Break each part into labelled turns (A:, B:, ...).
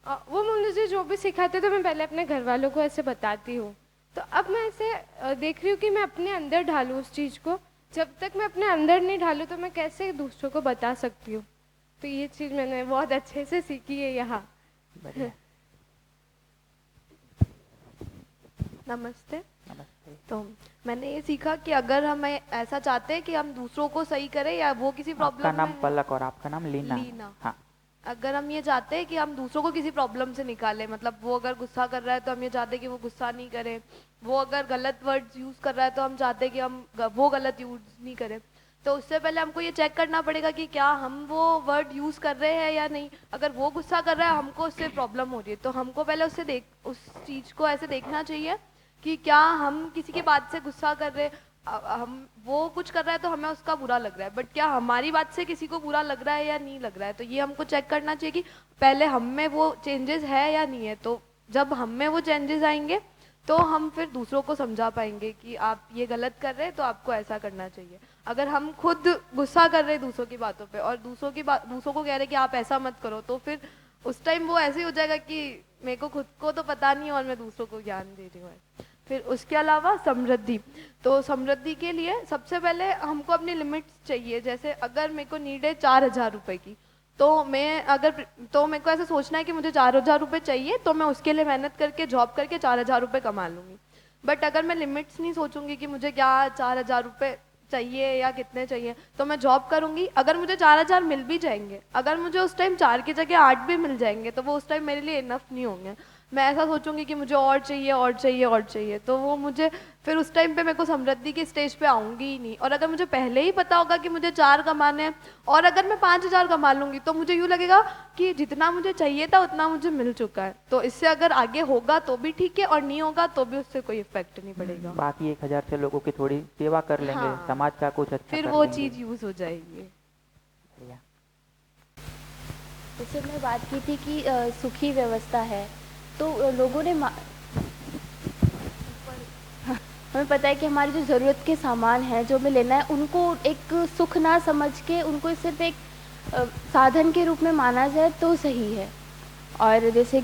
A: वो मुझे जो भी सिखाते थे मैं पहले अपने घर वालों को ऐसे बताती हूँ। तो अब मैं ऐसे देख रही हूँ कि मैं अपने अंदर ढालूँ उस चीज़ को। जब तक मैं अपने अंदर नहीं ढालूँ तो मैं कैसे दूसरों को बता सकती हूँ। तो ये चीज़ मैंने बहुत अच्छे से सीखी है यहाँ।
B: बढ़िया।
C: नमस्ते।
B: नमस्ते।
C: तो मैंने ये सीखा कि अगर हम ऐसा चाहते हैं कि हम दूसरों को सही करें या वो किसी
B: आपका
C: प्रॉब्लम में
B: नाम
C: है।
B: पलक और आपका नाम लीना।
C: लीना।
B: हाँ।
C: अगर हम ये चाहते हैं कि हम दूसरों को किसी प्रॉब्लम से निकालें, मतलब वो अगर गुस्सा कर रहा है तो हम ये चाहते हैं कि वो गुस्सा नहीं करे, वो अगर गलत वर्ड्स यूज़ कर रहा है तो हम चाहते हैं कि हम वो गलत यूज़ नहीं करें। तो उससे पहले हमको ये चेक करना पड़ेगा कि क्या हम वो वर्ड यूज़ कर रहे हैं या नहीं। अगर वो गुस्सा कर रहा है, हमको उससे प्रॉब्लम हो रही है, तो हमको पहले उस चीज़ को ऐसे देखना चाहिए कि क्या हम किसी की बात से गुस्सा कर रहे हैं। हम वो कुछ कर रहा है तो हमें उसका बुरा लग रहा है, बट क्या हमारी बात से किसी को बुरा लग रहा है या नहीं लग रहा है। तो ये हमको चेक करना चाहिए कि पहले हम में वो चेंजेस है या नहीं है। तो जब हम में वो चेंजेस आएंगे तो हम फिर दूसरों को समझा पाएंगे कि आप ये गलत कर रहे हैं तो आपको ऐसा करना चाहिए। अगर हम खुद गुस्सा कर रहे हैं दूसरों की बातों पे और दूसरों को कह रहे हैं कि आप ऐसा मत करो, तो फिर उस टाइम वो ऐसे ही हो जाएगा कि मेरे को खुद को तो पता नहीं और मैं दूसरों को ज्ञान दे रही हूँ। फिर उसके अलावा समृद्धि। तो समृद्धि के लिए सबसे पहले हमको अपनी लिमिट्स चाहिए। जैसे अगर मेरे को नीड है 4,000 रुपए की, तो मेरे को ऐसा सोचना है कि मुझे 4,000 रुपए चाहिए, तो मैं उसके लिए मेहनत करके जॉब करके 4,000 रुपए कमा लूंगी। बट अगर मैं लिमिट्स नहीं सोचूंगी कि मुझे क्या 4,000 रुपए चाहिए या कितने चाहिए, तो मैं जॉब करूंगी। अगर मुझे 4,000 मिल भी जाएंगे, अगर मुझे उस टाइम 4 की जगह 8 भी मिल जाएंगे, तो वो उस टाइम मेरे लिए इनफ नहीं होंगे। मैं ऐसा सोचूंगी कि मुझे और चाहिए और चाहिए और चाहिए, तो वो मुझे फिर उस टाइम पे मेरे को समृद्धि की स्टेज पे आऊंगी ही नहीं। और अगर मुझे पहले ही पता होगा कि मुझे 4 कमाने हैं और अगर मैं 5,000 कमा लूंगी, तो मुझे यूँ लगेगा कि जितना मुझे चाहिए था उतना मुझे मिल चुका है। तो इससे अगर आगे होगा तो भी ठीक है और नहीं होगा तो भी उससे कोई इफेक्ट नहीं पड़ेगा।
B: बाकी 1,000 से लोगों की थोड़ी सेवा कर लेंगे,
C: हाँ,
B: समाज का कुछ अच्छा
C: फिर
B: कर
C: वो
B: लेंगे।
C: चीज यूज हो जाएगी।
B: बढ़िया।
D: जैसे हमने बात की थी कि सुखी व्यवस्था है, तो लोगों ने हमें पता है कि हमारी जो ज़रूरत के सामान हैं जो हमें लेना है, उनको एक सुख ना समझ के उनको सिर्फ एक साधन के रूप में माना जाए तो सही है। और जैसे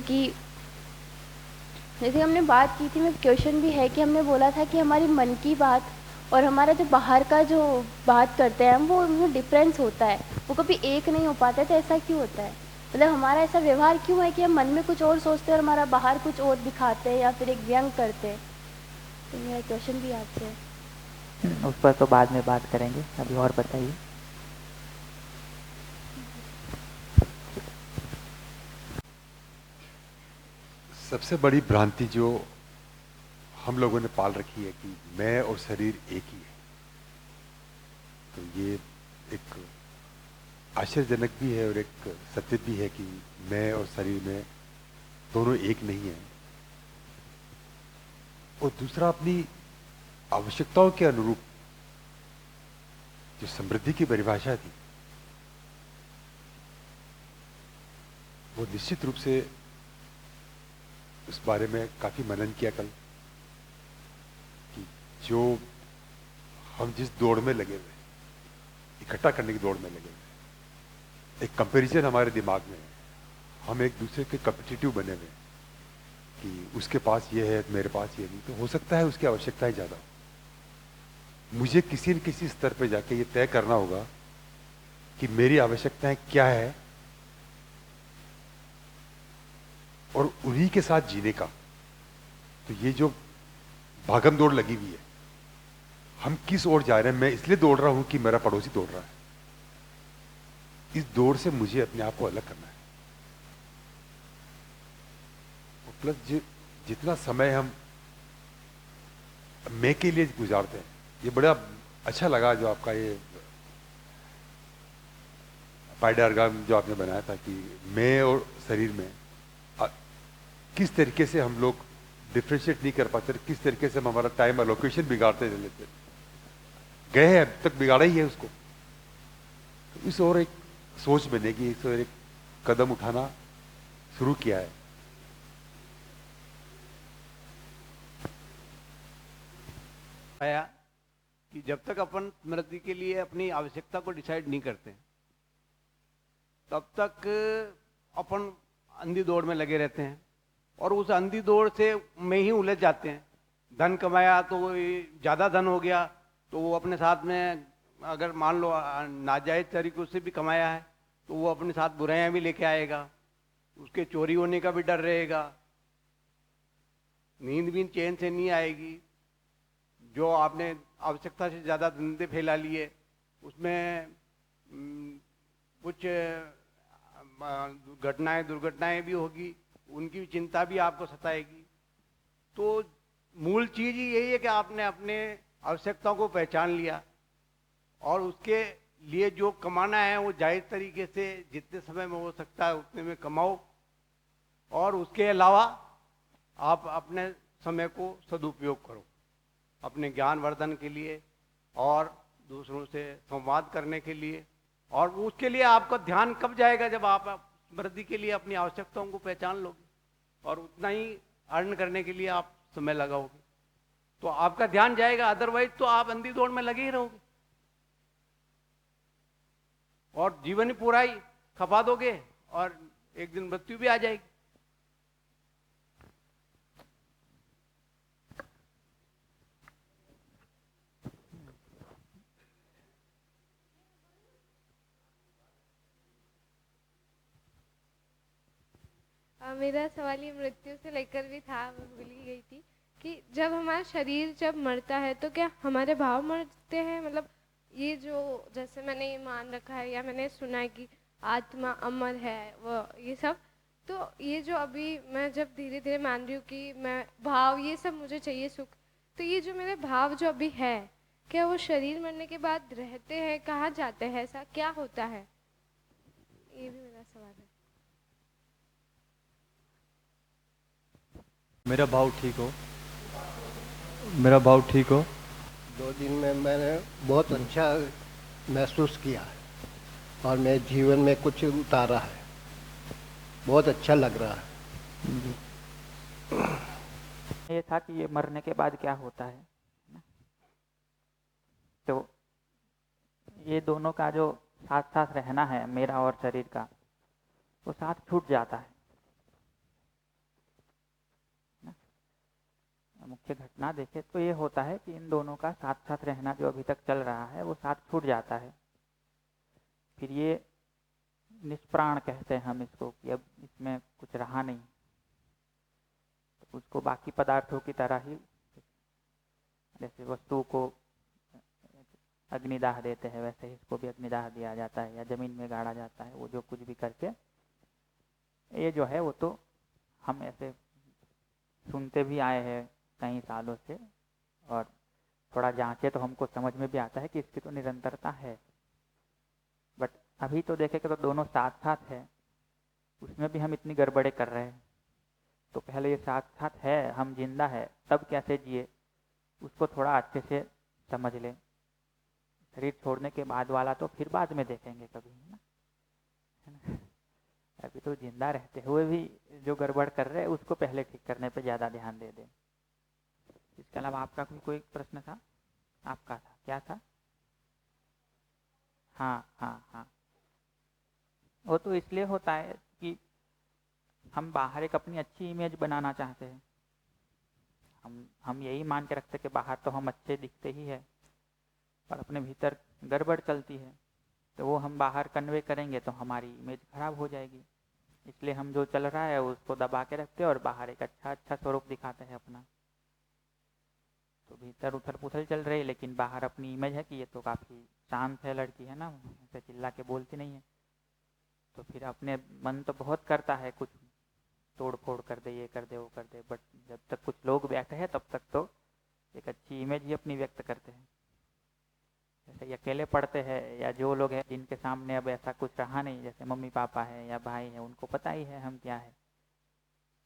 D: हमने बात की थी, मैं क्वेश्चन भी है कि हमने बोला था कि हमारी मन की बात और हमारा जो बाहर का जो बात करते हैं हम, वो उनमें डिफरेंस होता है, वो कभी एक नहीं हो पाता है। तो ऐसा क्यों होता है, मतलब हमारा ऐसा व्यवहार क्यों है कि हम मन में कुछ और सोचते हैं और हमारा बाहर कुछ और दिखाते हैं या फिर एक व्यंग करते हैं। तो मेरा क्वेश्चन भी आपसे है।
B: उस पर तो बाद में बात करेंगे, अभी और बताइए।
E: सबसे बड़ी भ्रांति जो हम लोगों ने पाल रखी है कि मैं और शरीर एक ही है, तो ये एक आश्चर्यजनक भी है और एक सत्य भी है कि मैं और शरीर में दोनों एक नहीं है। और दूसरा, अपनी आवश्यकताओं के अनुरूप जो समृद्धि की परिभाषा थी, वो निश्चित रूप से उस बारे में काफी मनन किया कल, कि जो हम जिस दौड़ में लगे हुए, इकट्ठा करने की दौड़ में लगे हुए, एक कंपैरिजन हमारे दिमाग में है, हम एक दूसरे के कॉम्पिटिटिव बने हुए कि उसके पास ये है मेरे पास ये नहीं। तो हो सकता है उसकी आवश्यकताएं ज्यादा हो। मुझे किसी न किसी स्तर पे जाके ये तय करना होगा कि मेरी आवश्यकताएं क्या है और उन्हीं के साथ जीने का। तो ये जो भागम दौड़ लगी हुई है, हम किस ओर जा रहे हैं, मैं इसलिए दौड़ रहा हूं कि मेरा पड़ोसी दौड़ रहा है, इस दौड़ से मुझे अपने आप को अलग करना है। और प्लस जितना समय हम मैं के लिए गुजारते हैं, ये बड़ा अच्छा लगा जो आपका ये पायडायग्राम जो आपने बनाया था कि मैं और शरीर में किस तरीके से हम लोग डिफ्रेंशिएट नहीं कर पाते, किस तरीके से हम हमारा टाइम एलोकेशन बिगाड़ते लेते गए हैं, अब तक बिगाड़ा ही है उसको। तो इस और एक सोच बनेगी, इस और एक कदम उठाना शुरू किया है।
F: आया कि जब तक अपन स्मृति के लिए अपनी आवश्यकता को डिसाइड नहीं करते, तब तक अपन अंधी दौड़ में लगे रहते हैं और उस अंधी दौड़ से में ही उलझ जाते हैं। धन कमाया तो वो ज़्यादा धन हो गया तो वो अपने साथ में, अगर मान लो नाजायज तरीकों से भी कमाया है तो वो अपने साथ बुराइयां भी लेके आएगा, उसके चोरी होने का भी डर रहेगा, नींद भी चैन से नहीं आएगी। जो आपने आवश्यकता से ज़्यादा धंधे फैला लिए उसमें कुछ दुर्घटनाएं भी होगी, उनकी भी चिंता भी आपको सताएगी। तो मूल चीज ही यही है कि आपने अपने आवश्यकताओं को पहचान लिया और उसके लिए जो कमाना है वो जायज तरीके से जितने समय में हो सकता है उतने में कमाओ, और उसके अलावा आप अपने समय को सदुपयोग करो अपने ज्ञान वर्धन के लिए और दूसरों से संवाद करने के लिए। और उसके लिए आपका ध्यान कब जाएगा, जब आप समृद्धि के लिए अपनी आवश्यकताओं को पहचान लोगे और उतना ही अर्न करने के लिए आप समय लगाओगे तो आपका ध्यान जाएगा। अदरवाइज तो आप अंधी दौड़ में लगे ही रहोगे और जीवन ही पूरा ही खपा दोगे और एक दिन मृत्यु भी आ जाएगी।
A: मेरा सवाल ये मृत्यु से लेकर भी था, मैं भूल ही गई थी कि जब हमारा शरीर जब मरता है तो क्या हमारे भाव मरते हैं? मतलब ये जो जैसे मैंने ये मान रखा है या मैंने सुना है कि आत्मा अमर है वो ये सब, तो ये जो अभी मैं जब धीरे धीरे मान रही हूँ कि मैं भाव ये सब मुझे चाहिए सुख, तो ये जो मेरे भाव जो अभी है क्या वो शरीर मरने के बाद रहते हैं, कहाँ जाते हैं, ऐसा क्या होता है? ये भी मेरा सवाल है।
G: मेरा भाव ठीक हो, मेरा भाव ठीक हो।
H: 2 दिन में मैंने बहुत अच्छा महसूस किया है और मेरे जीवन में कुछ उतारा है, बहुत अच्छा लग रहा है।
B: ये था कि ये मरने के बाद क्या होता है ना? तो ये दोनों का जो साथ साथ रहना है मेरा और शरीर का, वो साथ छूट जाता है। मुख्य घटना देखे तो ये होता है कि इन दोनों का साथ साथ रहना जो अभी तक चल रहा है वो साथ छूट जाता है। फिर ये निष्प्राण कहते हैं हम इसको कि अब इसमें कुछ रहा नहीं, तो उसको बाकी पदार्थों की तरह ही, जैसे वस्तु को अग्निदाह देते हैं वैसे ही इसको भी अग्निदाह दिया जाता है या जमीन में गाड़ा जाता है। वो जो कुछ भी करके ये जो है वो तो हम ऐसे सुनते भी आए हैं कई सालों से, और थोड़ा जांचे तो हमको समझ में भी आता है कि इसकी तो निरंतरता है। बट अभी तो देखे कि तो दोनों साथ साथ है, उसमें भी हम इतनी गड़बड़े कर रहे हैं। तो पहले ये साथ साथ है, हम जिंदा है, तब कैसे जिए उसको थोड़ा अच्छे से समझ लें। शरीर छोड़ने के बाद वाला तो फिर बाद में देखेंगे कभी, है ना? अभी तो जिंदा रहते हुए भी जो गड़बड़ कर रहे हैं उसको पहले ठीक करने पे ज़्यादा ध्यान दे दें। इसके अलावा आपका कोई प्रश्न था? आपका था, क्या था? हाँ, वो तो इसलिए होता है कि हम बाहर एक अपनी अच्छी इमेज बनाना चाहते हैं। हम यही मान के रखते कि बाहर तो हम अच्छे दिखते ही है, पर अपने भीतर गड़बड़ चलती है, तो वो हम बाहर कन्वे करेंगे तो हमारी इमेज खराब हो जाएगी। इसलिए हम जो चल रहा है उसको दबा के रखते हैं और बाहर एक अच्छा स्वरूप दिखाते हैं अपना। तो भीतर उथल पुथल चल रही है लेकिन बाहर अपनी इमेज है कि ये तो काफ़ी शांत है लड़की, है ना, ऐसे चिल्ला के बोलती नहीं है। तो फिर अपने मन तो बहुत करता है कुछ तोड़ फोड़ कर दे, ये कर दे, वो कर दे, बट जब तक कुछ लोग बैठे हैं तब तक तो एक अच्छी इमेज ही अपनी व्यक्त करते हैं। जैसे अकेले पढ़ते हैं या जो लोग हैं जिनके सामने अब ऐसा कुछ रहा नहीं, जैसे मम्मी पापा है या भाई है, उनको पता ही है हम क्या है,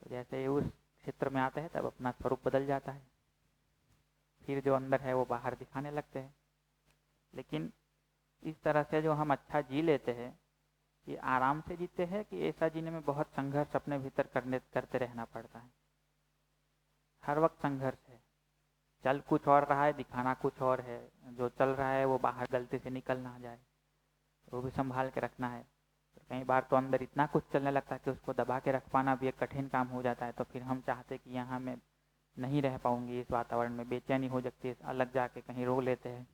B: तो जैसे उस क्षेत्र में आते हैं तब अपना स्वरूप बदल जाता है। फिर जो अंदर है वो बाहर दिखाने लगते हैं। लेकिन इस तरह से जो हम अच्छा जी लेते हैं, ये आराम से जीते हैं कि ऐसा जीने में बहुत संघर्ष अपने भीतर करते रहना पड़ता है। हर वक्त संघर्ष है, चल कुछ और रहा है, दिखाना कुछ और है, जो चल रहा है वो बाहर गलती से निकल ना जाए, वो भी संभाल के रखना है। कई बार तो अंदर इतना कुछ चलने लगता है कि उसको दबा के रख पाना भी एक कठिन काम हो जाता है। तो फिर हम चाहते कि यहाँ मैं नहीं रह पाऊंगी, इस वातावरण में बेचैनी हो जाती है, अलग जाके कहीं रो लेते हैं,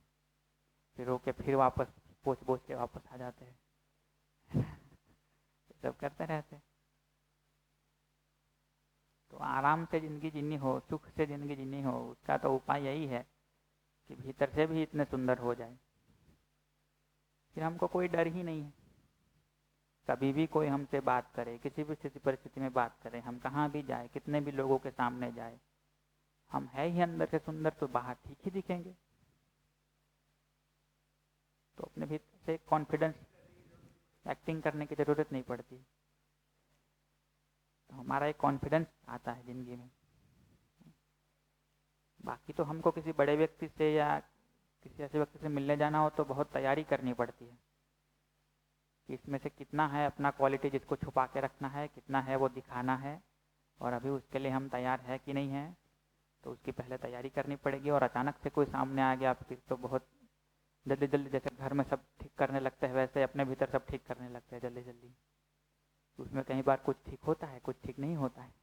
B: फिर रो के फिर वापस पोछ पोछ के वापस आ जाते हैं। सब करते रहते। तो आराम से ज़िंदगी जीनी हो, सुख से ज़िंदगी जीनी हो, उसका तो उपाय यही है कि भीतर से भी इतने सुंदर हो जाए, फिर हमको कोई डर ही नहीं है। कभी भी कोई हमसे बात करे, किसी भी स्थिति परिस्थिति में बात करे, हम कहाँ भी जाए, कितने भी लोगों के सामने जाए, हम है ही अंदर से सुंदर, तो बाहर ठीक ही दिखेंगे। तो अपने भीतर से कॉन्फिडेंस, एक्टिंग करने की ज़रूरत नहीं पड़ती। तो हमारा एक कॉन्फिडेंस आता है ज़िंदगी में। बाकी तो हमको किसी बड़े व्यक्ति से या किसी ऐसे व्यक्ति से मिलने जाना हो तो बहुत तैयारी करनी पड़ती है कि इसमें से कितना है अपना क्वालिटी जिसको छुपा के रखना है, कितना है वो दिखाना है, और अभी उसके लिए हम तैयार है कि नहीं है, तो उसकी पहले तैयारी करनी पड़ेगी। और अचानक से कोई सामने आ गया फिर तो बहुत जल्दी जल्दी, जैसे घर में सब ठीक करने लगते हैं वैसे अपने भीतर सब ठीक करने लगते हैं जल्दी जल्दी। उसमें कई बार कुछ ठीक होता है, कुछ ठीक नहीं होता है।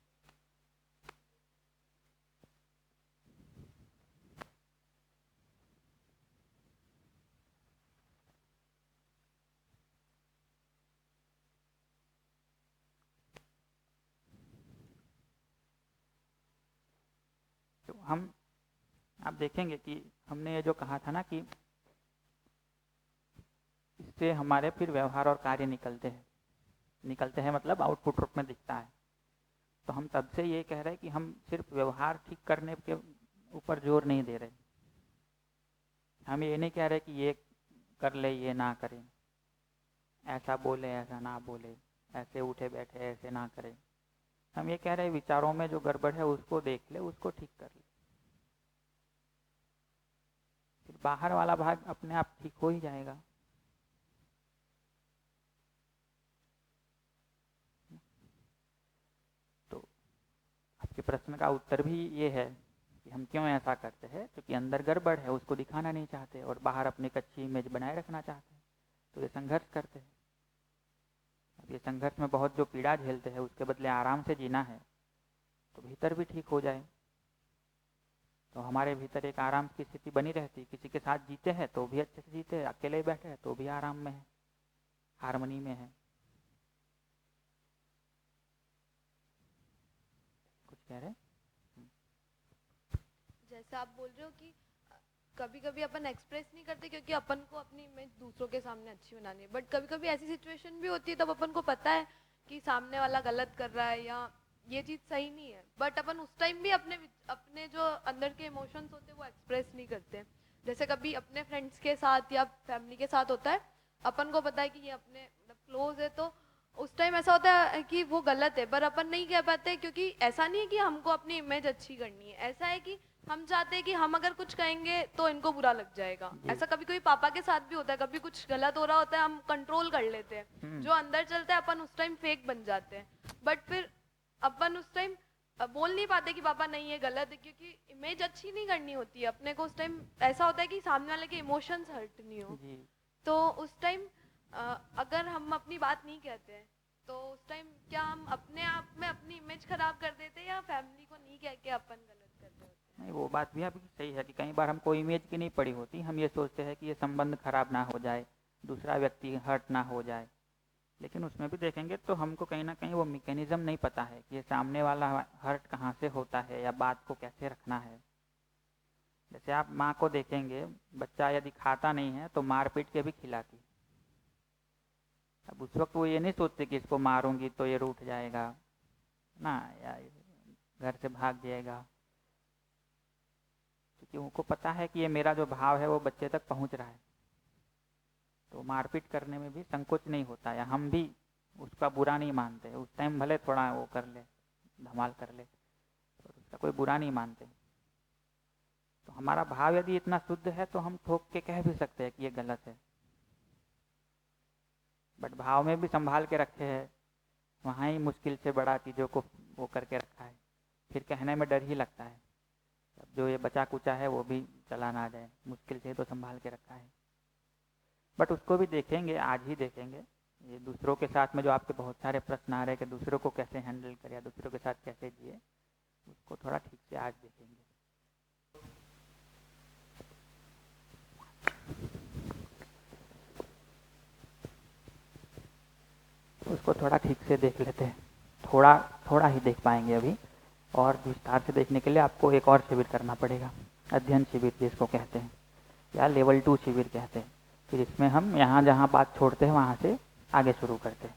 B: तो हम आप देखेंगे कि हमने ये जो कहा था ना कि इससे हमारे फिर व्यवहार और कार्य निकलते हैं मतलब आउटपुट रूप में दिखता है। तो हम तब से ये कह रहे हैं कि हम सिर्फ व्यवहार ठीक करने के ऊपर जोर नहीं दे रहे। हम ये नहीं कह रहे कि ये कर ले ये ना करें, ऐसा बोले ऐसा ना बोले, ऐसे उठे बैठे ऐसे ना करें। हम ये कह रहे हैं विचारों में जो गड़बड़ है उसको देख ले, उसको ठीक कर ले, फिर बाहर वाला भाग अपने आप ठीक हो ही जाएगा। तो आपके प्रश्न का उत्तर भी ये है कि हम क्यों ऐसा करते हैं, क्योंकि अंदर गड़बड़ है उसको दिखाना नहीं चाहते और बाहर अपनी एक अच्छी इमेज बनाए रखना चाहते हैं। तो ये संघर्ष करते हैं। अब ये संघर्ष में बहुत जो पीड़ा झेलते हैं उसके बदले आराम से जीना है तो भीतर भी ठीक हो जाए। तो हमारे भीतर एक आराम की स्थिति बनी रहती। किसी के साथ जीते हैं तो भी अच्छे से जीते हैं, अकेले बैठे हैं तो भी आराम में है, हारमोनी में है। कुछ कह रहे?
C: जैसे आप बोल रहे हो कि कभी कभी अपन एक्सप्रेस नहीं करते क्योंकि अपन को अपनी इमेज दूसरों के सामने अच्छी बनानी है, बट कभी कभी ऐसी सिचुएशन भी होती है तब अपन को पता है कि सामने वाला गलत कर रहा है या ये चीज़ सही नहीं है, बट अपन उस टाइम भी अपने जो अंदर के इमोशंस होते हैं वो एक्सप्रेस नहीं करते। जैसे कभी अपने फ्रेंड्स के साथ या फैमिली के साथ होता है, अपन को पता है कि ये अपने मतलब क्लोज है, तो उस टाइम ऐसा होता है कि वो गलत है पर अपन नहीं कह पाते, क्योंकि ऐसा नहीं है कि हमको अपनी इमेज अच्छी करनी है, ऐसा है कि हम चाहते हैं कि हम अगर कुछ कहेंगे तो इनको बुरा लग जाएगा। ऐसा कभी कभी पापा के साथ भी होता है, कभी कुछ गलत हो रहा होता है हम कंट्रोल कर लेते हैं, जो अंदर चलता है अपन उस टाइम फेक बन जाते हैं, बट फिर अपन उस टाइम बोल नहीं पाते कि पापा नहीं ये गलत है, क्योंकि इमेज अच्छी नहीं करनी होती है अपने को। उस टाइम ऐसा होता है कि सामने वाले के इमोशंस हर्ट नहीं हो, तो उस टाइम अगर हम अपनी बात नहीं कहते हैं तो उस टाइम क्या हम अपने आप में अपनी इमेज खराब कर देते हैं या फैमिली को नहीं कह के अपन गलत करते होते हैं?
B: नहीं, वो बात भी आपकी सही है कि कई बार हमको इमेज की नहीं पड़ी होती, हम ये सोचते हैं कि ये संबंध खराब ना हो जाए, दूसरा व्यक्ति हर्ट ना हो जाए, लेकिन उसमें भी देखेंगे तो हमको कहीं ना कहीं वो मैकेनिज्म नहीं पता है कि ये सामने वाला हर्ट कहाँ से होता है या बात को कैसे रखना है। जैसे आप माँ को देखेंगे, बच्चा यदि खाता नहीं है तो मार पीट के भी खिलाती। अब उस वक्त वो ये नहीं सोचते कि इसको मारूंगी तो ये रूठ जाएगा ना या घर से भाग जाएगा, क्योंकि उनको पता है कि ये मेरा जो भाव है वो बच्चे तक पहुंच रहा है। तो मारपीट करने में भी संकोच नहीं होता, या हम भी उसका बुरा नहीं मानते। उस टाइम भले थोड़ा वो कर ले, धमाल कर ले, तो उसका कोई बुरा नहीं मानते। तो हमारा भाव यदि इतना शुद्ध है तो हम ठोक के कह भी सकते हैं कि ये गलत है, बट भाव में भी संभाल के रखे हैं, वहाँ ही मुश्किल से बड़ा चीज़ों को वो करके रखा है, फिर कहने में डर ही लगता है। अब जो ये बचा कुचा है वो भी चला ना जाए, मुश्किल से तो संभाल के रखा है। बट उसको भी देखेंगे, आज ही देखेंगे, ये दूसरों के साथ में जो आपके बहुत सारे प्रश्न आ रहे हैं कि दूसरों को कैसे हैंडल करें या दूसरों के साथ कैसे जिए, उसको थोड़ा ठीक से आज देखेंगे। उसको थोड़ा ठीक से देख लेते हैं, थोड़ा ही देख पाएंगे अभी, और विस्तार से देखने के लिए आपको एक और शिविर करना पड़ेगा, अध्ययन शिविर जिसको कहते हैं, या लेवल 2 शिविर कहते हैं, फिर इसमें हम यहाँ जहाँ बात छोड़ते हैं वहाँ से आगे शुरू करते हैं।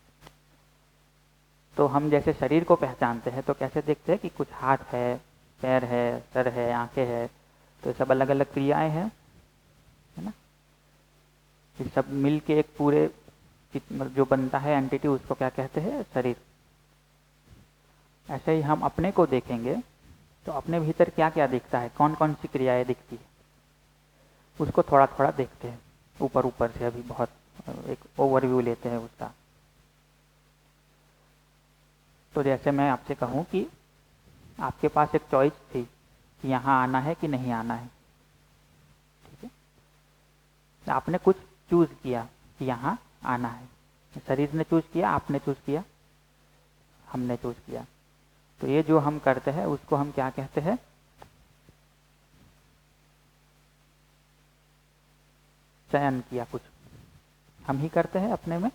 B: तो हम जैसे शरीर को पहचानते हैं तो कैसे देखते हैं कि कुछ हाथ है, पैर है, सर है, आंखें है, तो ये सब अलग अलग क्रियाएं हैं, है ना। ये सब मिल के एक पूरे जो बनता है एंटिटी, उसको क्या कहते हैं, शरीर। ऐसे ही हम अपने को देखेंगे तो अपने भीतर क्या क्या दिखता है, कौन कौन सी क्रियाएं दिखती है, उसको थोड़ा थोड़ा देखते हैं ऊपर ऊपर से। अभी बहुत एक ओवरव्यू लेते हैं उसका। तो जैसे मैं आपसे कहूँ कि आपके पास एक चॉइस थी कि यहाँ आना है कि नहीं आना है, ठीक है। आपने कुछ चूज किया कि यहाँ आना है, शरीर ने चूज किया, आपने चूज किया, हमने चूज किया। तो ये जो हम करते हैं उसको हम क्या कहते हैं, चयन किया। कुछ हम ही करते हैं अपने में।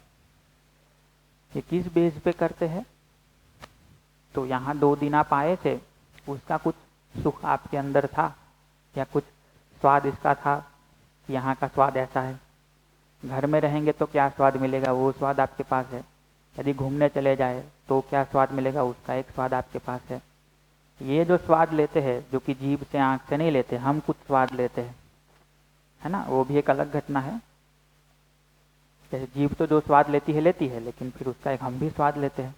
B: ये किस बेस पे करते हैं, तो यहाँ 2 दिन आप आए थे, उसका कुछ सुख आपके अंदर था, या कुछ स्वाद इसका था कि यहाँ का स्वाद ऐसा है। घर में रहेंगे तो क्या स्वाद मिलेगा, वो स्वाद आपके पास है। यदि घूमने चले जाए तो क्या स्वाद मिलेगा, उसका एक स्वाद आपके पास है। ये जो स्वाद लेते हैं, जो कि जीभ से, आँख से नहीं लेते, हम कुछ स्वाद लेते हैं, है ना, वो भी एक अलग घटना है। जैसे जीभ तो जो स्वाद लेती है, लेकिन फिर उसका एक हम भी स्वाद लेते हैं।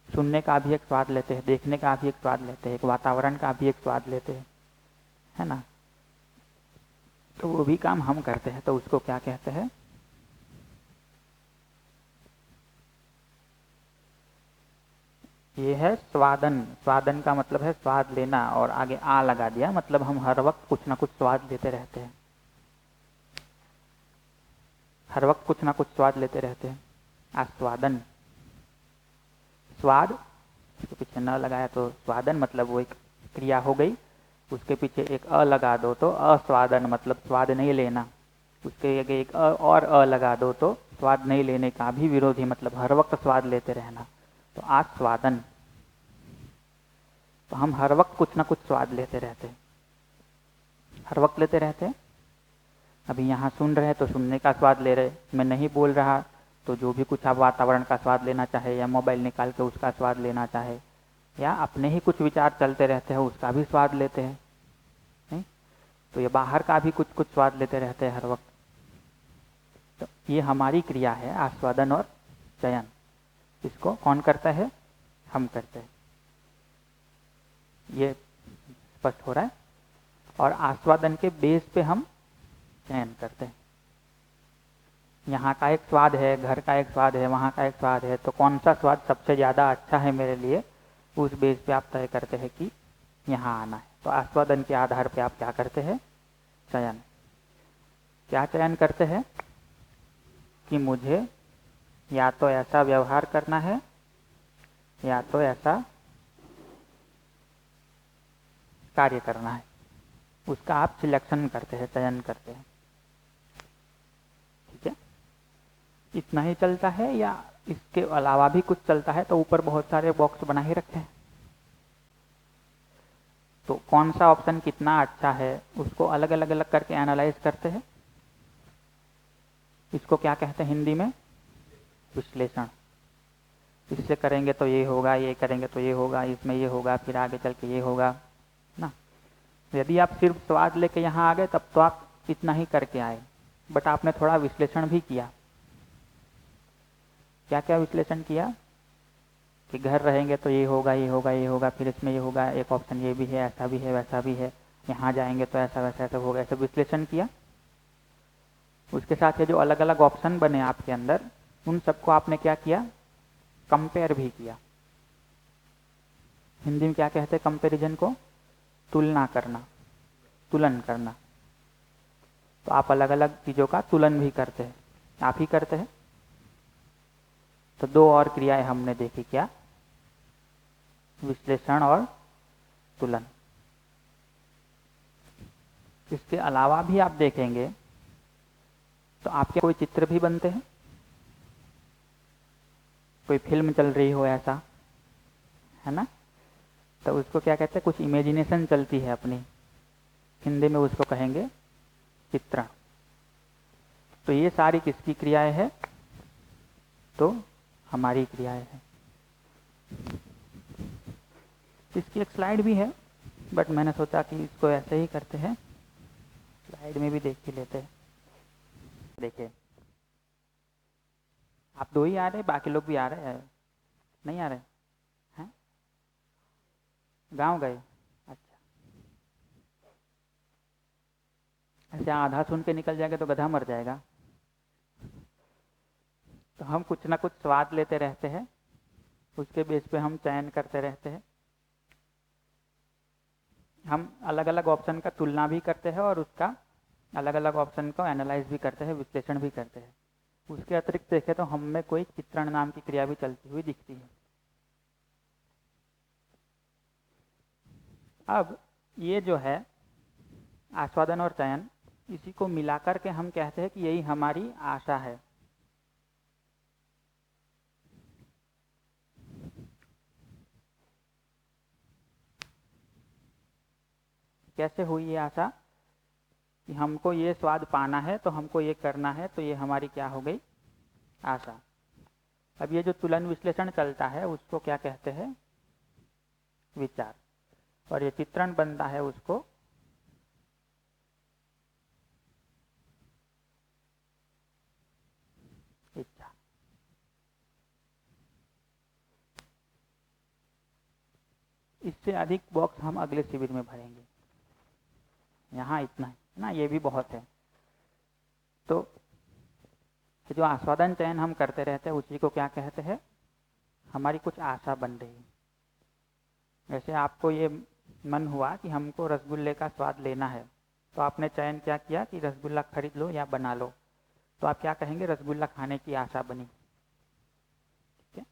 B: सुनने का भी एक स्वाद लेते हैं, देखने का भी एक स्वाद लेते हैं, एक वातावरण का भी एक स्वाद लेते हैं, है ना। तो वो भी काम हम करते हैं, तो उसको क्या कहते हैं, ये है स्वादन। स्वादन का मतलब है स्वाद लेना, और आगे आ लगा दिया, मतलब हम हर वक्त कुछ ना कुछ स्वाद लेते रहते हैं, हर वक्त कुछ ना कुछ स्वाद लेते रहते हैं। आस्वादन, स्वाद, उसके पीछे न लगाया तो स्वादन, मतलब वो एक क्रिया हो गई। उसके पीछे एक अ लगा दो तो अस्वादन, मतलब स्वाद नहीं लेना। उसके आगे एक और अ लगा दो तो स्वाद नहीं लेने का भी विरोधी, मतलब हर वक्त स्वाद लेते रहना, तो आस्वादन। तो हम हर वक्त कुछ ना कुछ स्वाद लेते रहते हैं, हर वक्त लेते रहते हैं। अभी यहाँ सुन रहे हैं तो सुनने का स्वाद ले रहे, मैं नहीं बोल रहा तो जो भी कुछ आप वातावरण का स्वाद लेना चाहे, या मोबाइल निकाल के उसका स्वाद लेना चाहे, या अपने ही कुछ विचार चलते रहते हैं उसका भी स्वाद लेते हैं, नहीं? तो ये बाहर का भी कुछ कुछ स्वाद लेते रहते हैं हर वक्त। तो ये हमारी क्रिया है, आस्वादन और चयन। इसको कौन करता है, हम करते हैं। ये स्पष्ट हो रहा है। और आस्वादन के बेस पे हम चयन करते हैं। यहाँ का एक स्वाद है, घर का एक स्वाद है, वहाँ का एक स्वाद है, तो कौन सा स्वाद सबसे ज़्यादा अच्छा है मेरे लिए, उस बेस पे आप तय करते हैं कि यहाँ आना है। तो आस्वादन के आधार पे आप क्या करते हैं, चयन। क्या चयन करते हैं कि मुझे या तो ऐसा व्यवहार करना है, या तो ऐसा कार्य करना है, उसका आप सिलेक्शन करते हैं, चयन करते हैं। ठीक है, इतना ही चलता है या इसके अलावा भी कुछ चलता है? तो ऊपर बहुत सारे बॉक्स बना ही रखे हैं, तो कौन सा ऑप्शन कितना अच्छा है उसको अलग अलग अलग करके एनालाइज करते हैं। इसको क्या कहते हैं हिंदी में, विश्लेषण। इससे करेंगे तो ये होगा, ये करेंगे तो ये होगा, इसमें ये होगा, फिर आगे चल के ये होगा ना। यदि आप सिर्फ स्वाद लेके यहाँ आ गए तब तो आप इतना ही करके आए, बट आपने थोड़ा विश्लेषण भी किया। क्या क्या विश्लेषण किया कि घर रहेंगे तो ये होगा, ये होगा, ये होगा, फिर इसमें ये होगा, एक ऑप्शन ये भी है, ऐसा भी है, वैसा भी है, यहाँ जाएंगे तो ऐसा वैसा ऐसा होगा, ऐसा विश्लेषण किया। उसके साथ ये जो अलग अलग ऑप्शन बने आपके अंदर, उन सबको आपने क्या किया, कंपेयर भी किया। हिंदी में क्या कहते हैं कंपैरिजन को, तुलना करना, तुलन करना। तो आप अलग अलग चीजों का तुलन भी करते हैं, आप ही करते हैं। तो दो और क्रियाएं हमने देखी, क्या? विश्लेषण और तुलन। इसके अलावा भी आप देखेंगे तो आपके कोई चित्र भी बनते हैं, कोई फिल्म चल रही हो ऐसा, है ना? तो उसको क्या कहते हैं? कुछ इमेजिनेशन चलती है अपनी, हिंदी में उसको कहेंगे चित्रण। तो ये सारी किसकी क्रियाएं है? तो हमारी क्रियाएं हैं। इसकी एक स्लाइड भी है, बट मैंने सोचा कि इसको ऐसे ही करते हैं, स्लाइड में भी देख ही लेते हैं। देखिए, आप दो ही आ रहे, बाकी लोग भी आ रहे हैं? नहीं आ रहे हैं? गांव गए? अच्छा, ऐसे आधा सुन के निकल जाएगा तो गधा मर जाएगा। तो हम कुछ ना कुछ स्वाद लेते रहते हैं, उसके बेस पे हम चयन करते रहते हैं। हम अलग अलग ऑप्शन का तुलना भी करते हैं और उसका अलग अलग ऑप्शन को एनालाइज भी करते हैं, विश्लेषण भी करते हैं। उसके अतिरिक्त देखें तो हम में कोई चित्रण नाम की क्रिया भी चलती हुई दिखती है। अब ये जो है आस्वादन और चयन, इसी को मिलाकर के हम कहते हैं कि यही हमारी आशा है। कैसे हुई ये आशा? कि हमको ये स्वाद पाना है, तो हमको ये करना है, तो ये हमारी क्या हो गई? आशा। अब ये जो तुलन विश्लेषण चलता है उसको क्या कहते हैं? विचार। और ये चित्रण बनता है उसको इच्छा। इससे अधिक बॉक्स हम अगले शिविर में भरेंगे, यहाँ इतना है ना, ये भी बहुत है। तो जो आस्वादन चयन हम करते रहते हैं उसी को क्या कहते हैं? हमारी कुछ आशा बन रही है। जैसे आपको ये मन हुआ कि हमको रसगुल्ले का स्वाद लेना है, तो आपने चयन क्या किया कि रसगुल्ला खरीद लो या बना लो, तो आप क्या कहेंगे? रसगुल्ला खाने की आशा बनी। ठीक है,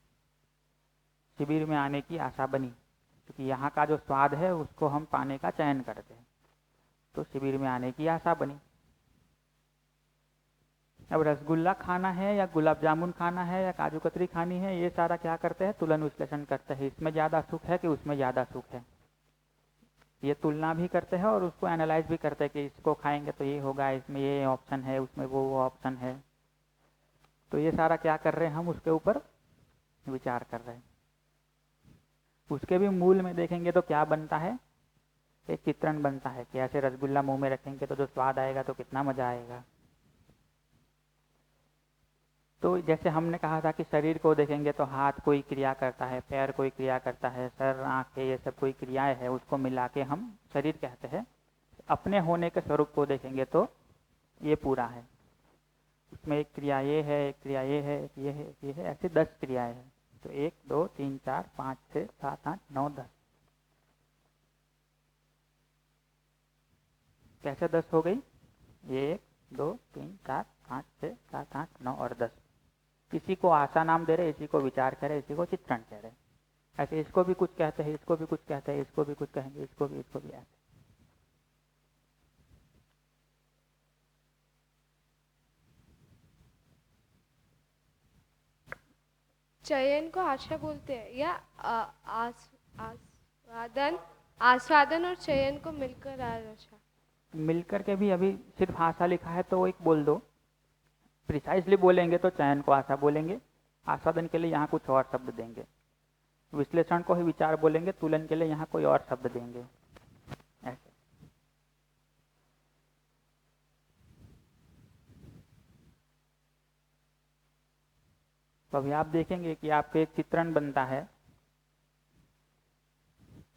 B: शिविर में आने की आशा बनी, क्योंकि यहाँ का जो स्वाद है उसको हम पाने का चयन करते हैं, तो शिविर में आने की आशा बनी। अब रसगुल्ला खाना है या गुलाब जामुन खाना है या काजू कतरी खानी है, ये सारा क्या करते हैं? तुलन विश्लेषण करते हैं। इसमें ज़्यादा सुख है कि उसमें ज़्यादा सुख है, ये तुलना भी करते हैं और उसको एनालाइज भी करते हैं कि इसको खाएंगे तो ये होगा, इसमें ये ऑप्शन है, उसमें वो ऑप्शन है। तो ये सारा क्या कर रहे हैं? हम उसके ऊपर विचार कर रहे हैं। उसके भी मूल में देखेंगे तो क्या बनता है? एक चित्रण बनता है कि ऐसे रसगुल्ला मुंह में रखेंगे तो जो स्वाद आएगा तो कितना मजा आएगा। तो जैसे हमने कहा था कि शरीर को देखेंगे तो हाथ कोई क्रिया करता है, पैर कोई क्रिया करता है, सर, आंखें, ये सब कोई क्रियाएं है, उसको मिला के हम शरीर कहते हैं। अपने होने के स्वरूप को देखेंगे तो ये पूरा है, उसमें एक क्रिया ये है, एक क्रिया ये है, एक ये है, एक ये है, ऐसे 10 क्रियाएं हैं। तो 1 2 3 4 5 6 7 8 9 10। कैसे 10 हो गई? 1 2 3 4 5 6 7 8 9 और 10। इसी को आशा नाम दे रहे, इसी को विचार कह रहे, इसी को चित्रण कह रहे। ऐसे इसको भी कुछ कहते हैं, इसको भी कुछ कहते हैं, इसको भी कुछ कहेंगे, इसको भी ऐसे।
A: चयन को आशा बोलते हैं या आस्वादन और चयन को मिलकर आशा?
B: मिलकर के भी अभी सिर्फ आशा लिखा है तो एक बोल दो। प्रिसाइजली बोलेंगे तो चयन को आशा बोलेंगे, आस्वादन के लिए यहाँ कुछ और शब्द देंगे, विश्लेषण को ही विचार बोलेंगे, तुलन के लिए यहाँ कोई और शब्द देंगे, ऐसे। तो अभी आप देखेंगे कि आपके एक चित्रण बनता है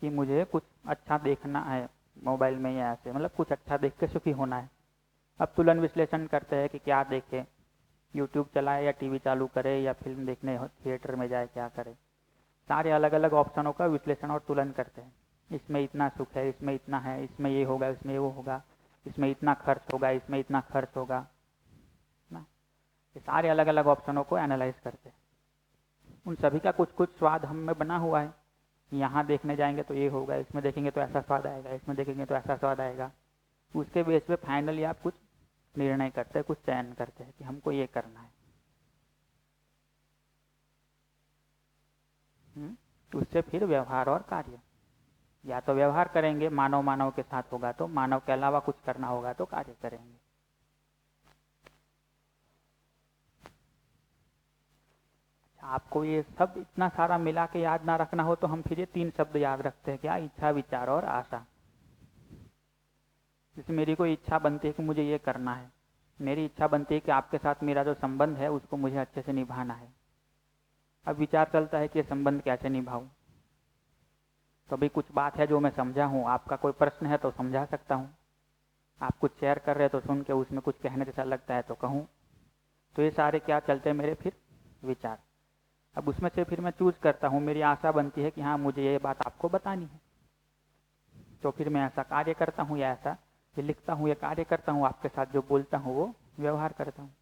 B: कि मुझे कुछ अच्छा देखना है मोबाइल में या ऐसे, मतलब कुछ अच्छा देख के सुखी होना है। अब तुलन विश्लेषण करते हैं कि क्या देखे, यूट्यूब चलाए या टीवी चालू करे या फिल्म देखने थिएटर में जाए, क्या करे। सारे अलग अलग ऑप्शनों का विश्लेषण और तुलन करते हैं। इसमें इतना सुख है, इसमें इतना है, इसमें ये होगा, इसमें वो होगा, इसमें इतना खर्च होगा, इसमें इतना खर्च होगा ना। ये सारे अलग अलग ऑप्शनों को एनालाइज करते हैं। उन सभी का कुछ कुछ स्वाद हम में बना हुआ है। यहाँ देखने जाएंगे तो ये होगा, इसमें देखेंगे तो ऐसा स्वाद आएगा, इसमें देखेंगे तो ऐसा स्वाद आएगा। उसके बेस पे फाइनली आप कुछ निर्णय करते हैं, कुछ चयन करते हैं कि हमको ये करना है। उससे फिर व्यवहार और कार्य, या तो व्यवहार करेंगे मानव मानव के साथ होगा तो, मानव के अलावा कुछ करना होगा तो कार्य करेंगे। आपको ये सब इतना सारा मिला के याद ना रखना हो तो हम फिर ये 3 शब्द याद रखते हैं, क्या? इच्छा, विचार और आशा। जैसे मेरी कोई इच्छा बनती है कि मुझे ये करना है, मेरी इच्छा बनती है कि आपके साथ मेरा जो संबंध है उसको मुझे अच्छे से निभाना है। अब विचार चलता है कि ये संबंध कैसे निभाऊं। तो अभी कुछ बात है जो मैं समझा हूँ, आपका कोई प्रश्न है तो समझा सकता हूँ, आप कुछ शेयर कर रहे हैं तो सुन के उसमें कुछ कहने जैसा लगता है तो कहूँ। तो ये सारे क्या चलते हैं मेरे फिर विचार। अब उसमें से फिर मैं चूज करता हूँ, मेरी आशा बनती है कि हाँ मुझे ये बात आपको बतानी है, तो फिर मैं ऐसा कार्य करता हूँ, या ऐसा ये लिखता हूँ, ये कार्य करता हूँ, आपके साथ जो बोलता हूँ वो व्यवहार करता हूँ।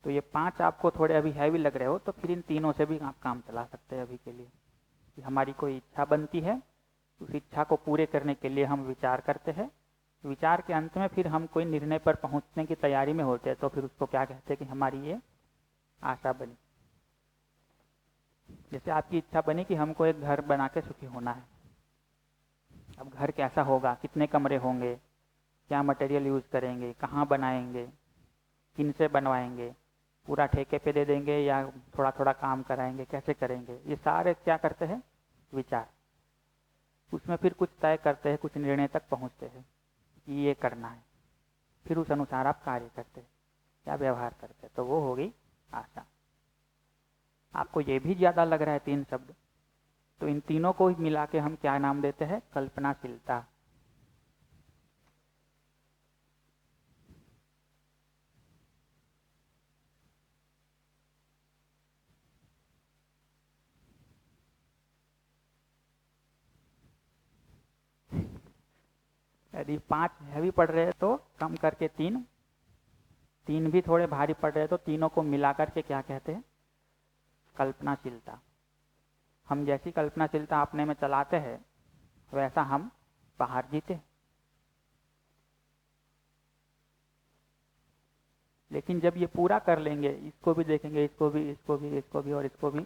B: तो ये 5 आपको थोड़े अभी हैवी लग रहे हो तो फिर इन तीनों से भी आप काम चला सकते हैं अभी के लिए। कि हमारी कोई इच्छा बनती है, उस इच्छा को पूरे करने के लिए हम विचार करते हैं, विचार के अंत में फिर हम कोई निर्णय पर पहुंचने की तैयारी में होते हैं, तो फिर उसको क्या कहते हैं कि हमारी ये आशा बनी। जैसे आपकी इच्छा बनी कि हमको एक घर बना के सुखी होना है। अब घर कैसा होगा, कितने कमरे होंगे, क्या मटेरियल यूज करेंगे, कहाँ बनाएंगे, किन से बनवाएंगे, पूरा ठेके पे दे देंगे या थोड़ा थोड़ा काम कराएंगे, कैसे करेंगे, ये सारे क्या करते हैं विचार। उसमें फिर कुछ तय करते हैं, कुछ निर्णय तक पहुंचते हैं कि ये करना है, फिर उस अनुसार आप कार्य करते हैं या व्यवहार करते हैं, तो वो होगी आशा। आपको ये भी ज्यादा लग रहा है 3 शब्द, तो इन तीनों को ही मिला के हम क्या नाम देते हैं? कल्पनाशीलता। यदि 5 हैवी पड़ रहे हैं तो कम करके 3 भी थोड़े भारी पड़ रहे हैं तो तीनों को मिलाकर के क्या कहते हैं? कल्पनाशीलता। हम जैसी कल्पनाशीलता अपने में चलाते हैं वैसा हम बाहर जीते हैं। लेकिन जब ये पूरा कर लेंगे, इसको भी देखेंगे, इसको भी, इसको भी, इसको भी और इसको भी,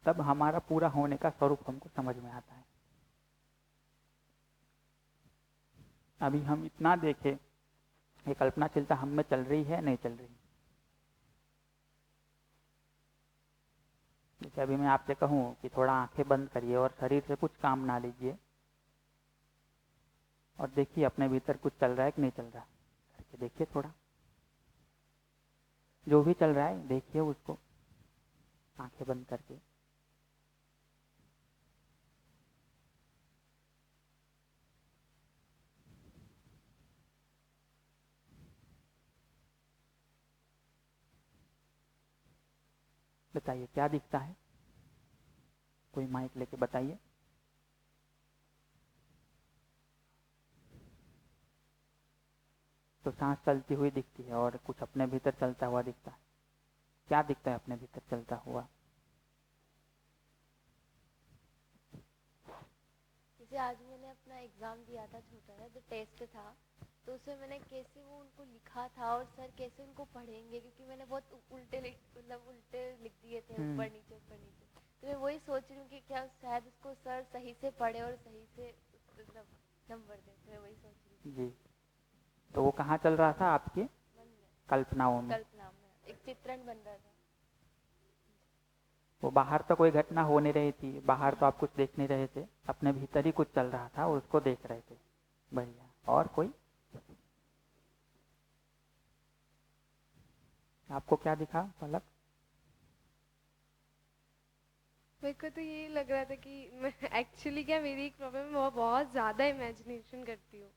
B: तब हमारा पूरा होने का स्वरूप हमको समझ में आता है। अभी हम इतना देखें, ये कल्पनाशीलता हम में चल रही है नहीं चल रही। जैसे अभी मैं आपसे कहूँ कि थोड़ा आंखें बंद करिए और शरीर से कुछ काम ना लीजिए और देखिए अपने भीतर कुछ चल रहा है कि नहीं चल रहा, करके देखिए थोड़ा। जो भी चल रहा है देखिए उसको आंखें बंद करके। बताइए क्या दिखता है? कोई माइक लेके बताइए। तो सांस चलती हुई दिखती है और कुछ अपने भीतर चलता हुआ दिखता है। क्या दिखता है अपने भीतर चलता हुआ?
D: जैसे आज मैंने अपना एग्जाम दिया था, छोटा सा जो टेस्ट था, तो उसमें मैंने कैसे वो उनको लिखा था और सर कैसे उनको पढ़ेंगे, क्योंकि मैंने बहुत उल्टे लिख दिए थे, ऊपर नीचे। तो मैं वही सोच रही हूँ कि क्या शायद उसको सर सही से पढ़े और सही से मतलब नंबर दे। तो मैं वही सोच रही
B: जी। तो वो कहाँ चल रहा था आपके? कल्पनाओं में।
D: एक चित्रण बन रहा था।
B: वो बाहर तो कोई घटना हो नहीं रही थी, बाहर तो आप कुछ देख नहीं रहे थे, अपने भीतर ही कुछ चल रहा था और उसको देख रहे थे। बढ़िया। और कोई? आपको क्या दिखा पलक?
A: मेरे को तो यही लग रहा था कि मैं एक्चुअली क्या मेरी एक प्रॉब्लम है, मैं बहुत ज़्यादा इमेजिनेशन करती हूँ।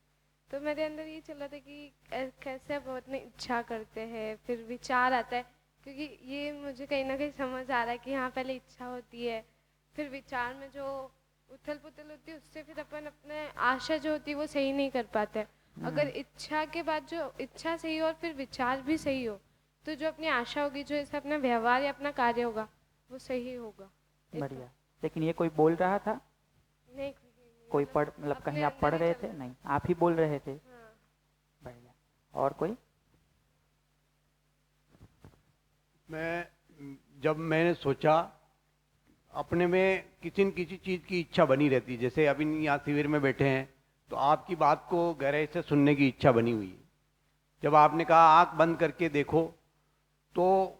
A: तो मेरे अंदर ये चल रहा था कि कैसे आप अपनी इच्छा करते हैं, फिर विचार आता है, क्योंकि ये मुझे कहीं ना कहीं समझ आ रहा है कि हाँ पहले इच्छा होती है, फिर विचार में जो उथल पुथल होती है उससे फिर अपन अपने आशा जो होती है वो सही नहीं कर पाते हैं। अगर इच्छा के बाद जो इच्छा सही हो और फिर विचार भी सही हो, तो जो अपनी आशा होगी, जो ऐसा अपना व्यवहार या अपना कार्य होगा वो सही होगा। इतना।
B: बढ़िया। लेकिन ये कोई बोल रहा था?
A: नहीं,
B: कोई पढ़ मतलब
A: अपने
B: कहीं आप
A: अंदर
B: पढ़
A: ही
B: रहे
A: चल
B: थे? नहीं, आप ही बोल रहे थे।
A: हाँ।
B: बढ़िया। और कोई?
F: जब मैंने सोचा, अपने में किसी न किसी चीज़ की इच्छा बनी रहती है। जैसे अभी यहाँ शिविर में बैठे हैं तो आपकी बात को गहराई से सुनने की इच्छा बनी हुई है। जब आपने कहा आंख बंद करके देखो, तो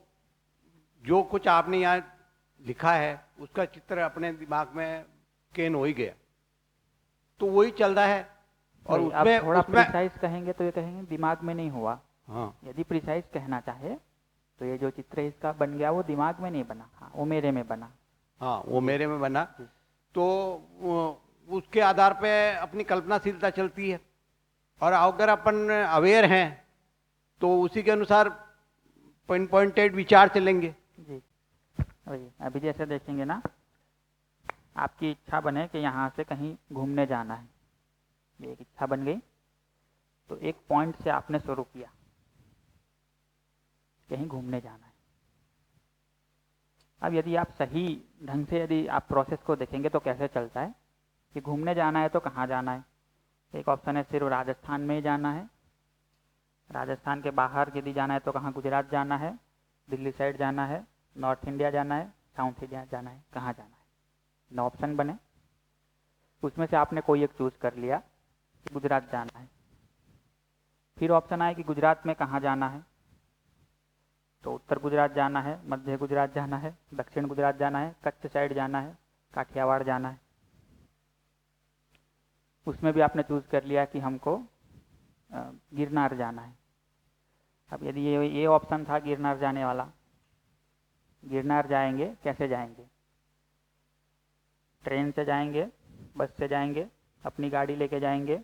F: जो कुछ आपने यहाँ लिखा है उसका चित्र अपने दिमाग में कैन हो ही गया, तो वही चल रहा है। और
B: वही, आप
F: उसमें
B: थोड़ा
F: उसमें
B: प्रिसाइज कहेंगे तो ये कहेंगे दिमाग में नहीं हुआ।
F: हाँ
B: यदि प्रिसाइज कहना चाहे तो ये जो चित्र इसका बन गया वो दिमाग में नहीं बना, हाँ वो मेरे में बना।
F: हाँ, वो मेरे में बना। तो उसके आधार पे अपनी कल्पनाशीलता चलती है, और अगर अपन अवेयर हैं तो उसी के अनुसार पॉइंटेड विचार चलेंगे।
B: जी वही, अभी जैसे देखेंगे ना, आपकी इच्छा बने कि यहाँ से कहीं घूमने जाना है, ये एक इच्छा बन गई। तो एक पॉइंट से आपने शुरू किया, कहीं घूमने जाना है। अब यदि आप सही ढंग से यदि आप प्रोसेस को देखेंगे तो कैसे चलता है कि घूमने जाना है तो कहाँ जाना है। एक ऑप्शन है सिर्फ राजस्थान में ही जाना है, राजस्थान के बाहर यदि जाना है तो कहाँ, गुजरात जाना है, दिल्ली साइड जाना है, नॉर्थ इंडिया जाना है, साउथ इंडिया जाना है, कहाँ जाना है। 9 ऑप्शन बने, उसमें से आपने कोई एक चूज कर लिया कि गुजरात जाना है। फिर ऑप्शन आए कि गुजरात में कहाँ जाना है, तो उत्तर गुजरात जाना है, मध्य गुजरात जाना है, दक्षिण गुजरात जाना है, कच्छ साइड जाना है, काठियावाड़ जाना है। उसमें भी आपने चूज कर लिया कि हमको गिरनार जाना है। अब यदि ये ऑप्शन था गिरनार जाने वाला, गिरनार जाएंगे, कैसे जाएंगे? ट्रेन से जाएंगे, बस से जाएंगे, अपनी गाड़ी लेके जाएंगे,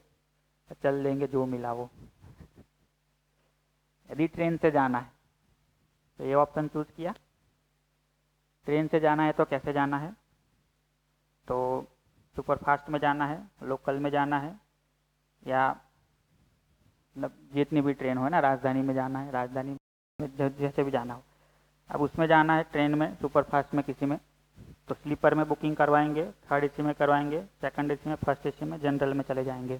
B: चल देंगे जो मिला वो। यदि ट्रेन से जाना है तो ये ऑप्शन चूज किया। ट्रेन से जाना है तो कैसे जाना है? तो सुपरफास्ट में जाना है, लोकल में जाना है, या मतलब जितनी भी ट्रेन हो ना, राजधानी में जाना है, राजधानी में जैसे भी जाना हो। अब उसमें जाना है ट्रेन में, सुपरफास्ट में किसी में, तो स्लीपर में बुकिंग करवाएंगे, थर्ड एसी में करवाएंगे, सेकंड एसी में, फर्स्ट एसी में, जनरल में चले जाएंगे।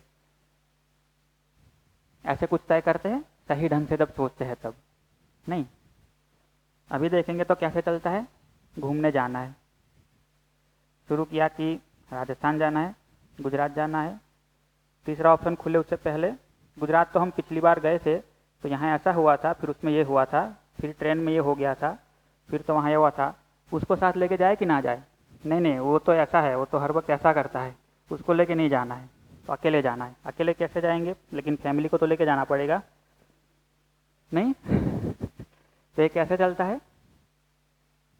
B: ऐसे कुछ तय करते हैं सही ढंग से जब सोचते हैं तब नहीं। अभी देखेंगे तो कैसे चलता है, घूमने जाना है, शुरू किया कि राजस्थान जाना है, गुजरात जाना है। तीसरा ऑप्शन खुले उससे पहले, गुजरात तो हम पिछली बार गए थे तो यहाँ ऐसा हुआ था, फिर उसमें ये हुआ था, फिर ट्रेन में ये हो गया था, फिर तो वहाँ ये हुआ था, उसको साथ लेके जाए कि ना जाए? नहीं नहीं, वो तो ऐसा है, वो तो हर वक्त ऐसा करता है, उसको लेके नहीं जाना है, तो अकेले जाना है। अकेले कैसे जाएंगे? लेकिन फैमिली को तो लेके जाना पड़ेगा नहीं। तो ये कैसे चलता है?